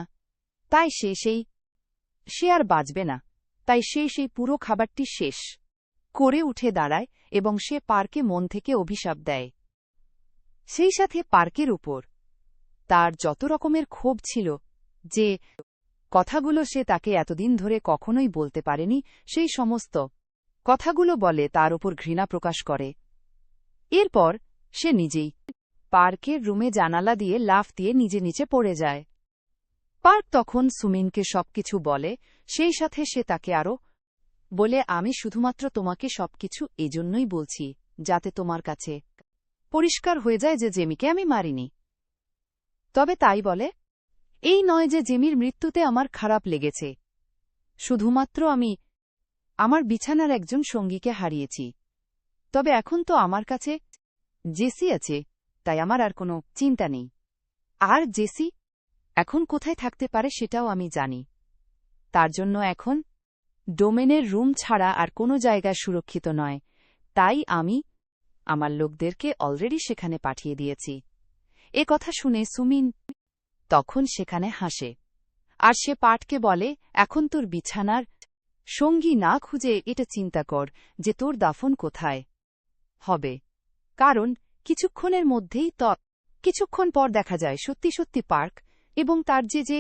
তাই সে সেই পুরো খাবারটি শেষ করে উঠে দাঁড়ায় এবং সে পার্কে মন থেকে অভিশাপ দেয়। সেই সাথে পার্কের উপর তার যত রকমের ক্ষোভ ছিল, যে কথাগুলো সে তাকে এতদিন ধরে কখনোই বলতে পারেনি, সেই সমস্ত কথাগুলো বলে তার উপর ঘৃণা প্রকাশ করে। এরপর সে নিজেই পার্কের রুমে জানালা দিয়ে লাফ দিয়ে নিজে নিচে পড়ে যায়। পার্ক তখন সুমিনকে সবকিছু বলে, সেই সাথে সে তাকে আরও বলে, আমি শুধুমাত্র তোমাকে সবকিছু এজন্যই বলছি যাতে তোমার কাছে পরিষ্কার হয়ে যায় যে জেমিকে আমি মারিনি। তবে তাই বলে এই নয় যে জেমির মৃত্যুতে আমার খারাপ লেগেছে, শুধুমাত্র আমি আমার বিছানার একজন সঙ্গীকে হারিয়েছি। তবে এখন তো আমার কাছে জেসি আছে, তাই আমার আর কোনো চিন্তা নেই। আর জেসি এখন কোথায় থাকতে পারে সেটাও আমি জানি, তার জন্য এখন ডোমেনের রুম ছাড়া আর কোনো জায়গা সুরক্ষিত নয়, তাই আমি আমার লোকদেরকে অলরেডি সেখানে পাঠিয়ে দিয়েছি। এ কথা শুনে সুমিন তখন সেখানে হাসে, আর সে পার্টকে বলে, এখন তোর বিছানার সঙ্গী না খুঁজে এটা চিন্তা কর যে তোর দাফন কোথায় হবে, কারণ কিছুক্ষণ পর দেখা যায় সত্যি সত্যি পার্ক এবং তার যে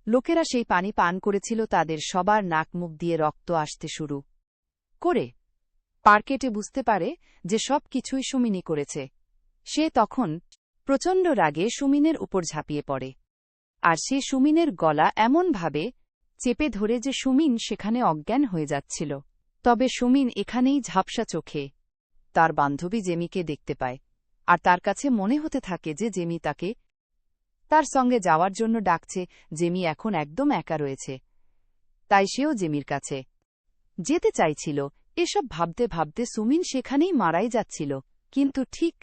লোকেরা সেই পানি পান করেছিল তাদের সবার নাক মুখ দিয়ে রক্ত আসতে শুরু করে। পার্কেটে বুঝতে পারে যে সব কিছুই সুমিনি করেছে। সে তখন প্রচণ্ড রাগে সুমিনের উপর ঝাঁপিয়ে পড়ে, আর সে সুমিনের গলা এমনভাবে চেপে ধরে যে সুমিন সেখানে অজ্ঞান হয়ে যাচ্ছিল। তবে সুমিন এখানেই ঝাপসা চোখে তার বান্ধবী জেমিকে দেখতে পায়, আর তার কাছে মনে হতে থাকে যে জেমি তাকে তার সঙ্গে যাওয়ার জন্য ডাকছে। জেমি এখন একদম একা রয়েছে, তাই সেও জেমির কাছে যেতে চাইছিল। এসব ভাবতে ভাবতে সুমিন সেখানেই মারাই যাচ্ছিল, কিন্তু ঠিক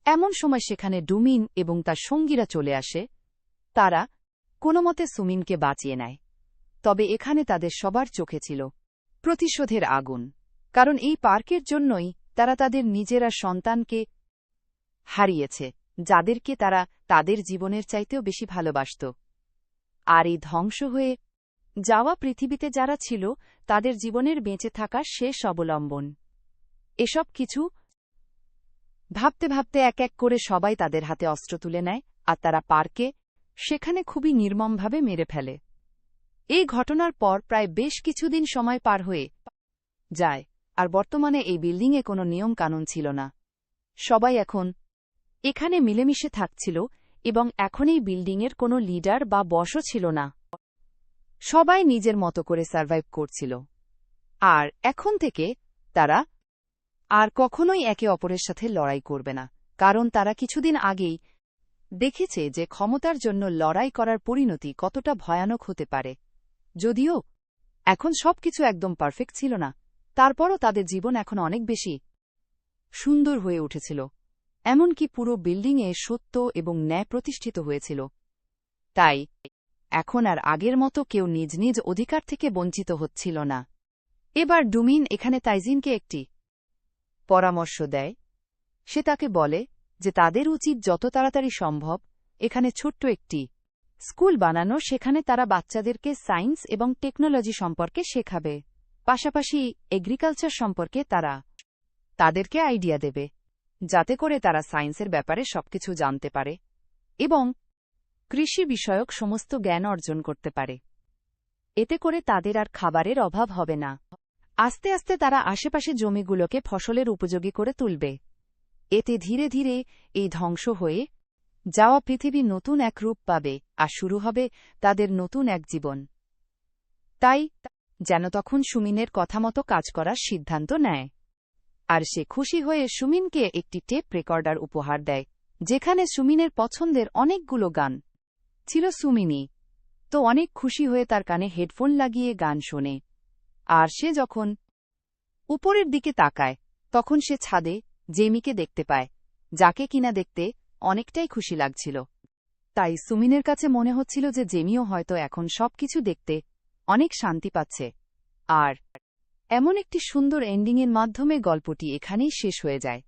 এমন সময় সেখানে ডুমিন এবং তার সঙ্গীরা চলে আসে। তারা কোনোমতে সুমিনকে বাঁচিয়ে নেয়, তবে এখানে তাদের সবার চোখে ছিল প্রতিশোধের আগুন, কারণ এই পার্কের জন্যই তারা তাদের নিজেরা সন্তানকে হারিয়েছে, যাদেরকে তারা তাদের জীবনের চাইতেও বেশি ভালোবাসত। আর এই ধ্বংস হয়ে যাওয়া পৃথিবীতে যারা ছিল তাদের জীবনের বেঁচে থাকা শেষ অবলম্বন। এসব কিছু ভাবতে ভাবতে এক এক করে সবাই তাদের হাতে অস্ত্র তুলে নেয়, আর তারা পার্কে সেখানে খুবই নির্মমভাবে মেরে ফেলে। এই ঘটনার পর প্রায় বেশ কিছুদিন সময় পার হয়ে যায়, আর বর্তমানে এই বিল্ডিংয়ে কোনো নিয়ম কানুন ছিল না। সবাই এখন এখানে মিলেমিশে থাকছিল এবং এখন এই বিল্ডিংয়ের কোনো লিডার বা বসও ছিল না। সবাই নিজের মতো করে সার্ভাইভ করছিল। আর এখন থেকে তারা আর কখনোই একে অপরের সাথে লড়াই করবে না, কারণ তারা কিছুদিন আগেই দেখেছে যে ক্ষমতার জন্য লড়াই করার পরিণতি কতটা ভয়ানক হতে পারে। যদিও এখন সবকিছু একদম পারফেক্ট ছিল না, তারপরও তাদের জীবন এখন অনেক বেশি সুন্দর হয়ে উঠেছিল। এমনকি পুরো বিল্ডিংয়ে সত্য এবং ন্যায় প্রতিষ্ঠিত হয়েছিল। তাই এখন আর আগের মতো কেউ নিজ নিজ অধিকার থেকে বঞ্চিত হচ্ছিল না। এবার ডুমিন এখানে তাইজিনকে একটি পরামর্শ দেয়। সে তাকে বলে যে তাদের উচিত যত তাড়াতাড়ি সম্ভব এখানে ছোট্ট একটি স্কুল বানানো, সেখানে তারা বাচ্চাদেরকে সায়েন্স এবং টেকনোলজি সম্পর্কে শেখাবে। পাশাপাশি এগ্রিকালচার সম্পর্কে তারা তাদেরকে আইডিয়া দেবে, যাতে করে তারা সায়েন্সের ব্যাপারে সবকিছু জানতে পারে এবং কৃষি বিষয়ক সমস্ত জ্ঞান অর্জন করতে পারে। এতে করে তাদের আর খাবারের অভাব হবে না। আস্তে আস্তে তারা আশেপাশে জমিগুলোকে ফসলের উপযোগী করে তুলবে। এতে ধীরে ধীরে এই ধ্বংস হয়ে যাওয়া পৃথিবী নতুন এক রূপ পাবে আর শুরু হবে তাদের নতুন এক জীবন। তাই যেন তখন সুমিনের কথা মতো কাজ করার সিদ্ধান্ত নেয়। আর সে খুশি হয়ে সুমিনকে একটি টেপ রেকর্ডার উপহার দেয়, যেখানে সুমিনের পছন্দের অনেকগুলো গান ছিল। সুমিনি তো অনেক খুশি হয়ে তার কানে হেডফোন লাগিয়ে গান শোনে। আর সে যখন উপরের দিকে তাকায় তখন সে ছাদে জেমিকে দেখতে পায়, যাকে কিনা দেখতে অনেকটাই খুশি লাগছিল। তাই সুমিনের কাছে মনে হচ্ছিল যে জেমিও হয়তো এখন সবকিছু দেখতে অনেক শান্তি পাচ্ছে। আর এমন একটি সুন্দর এন্ডিংয়ের মাধ্যমে গল্পটি এখানেই শেষ হয়ে যায়।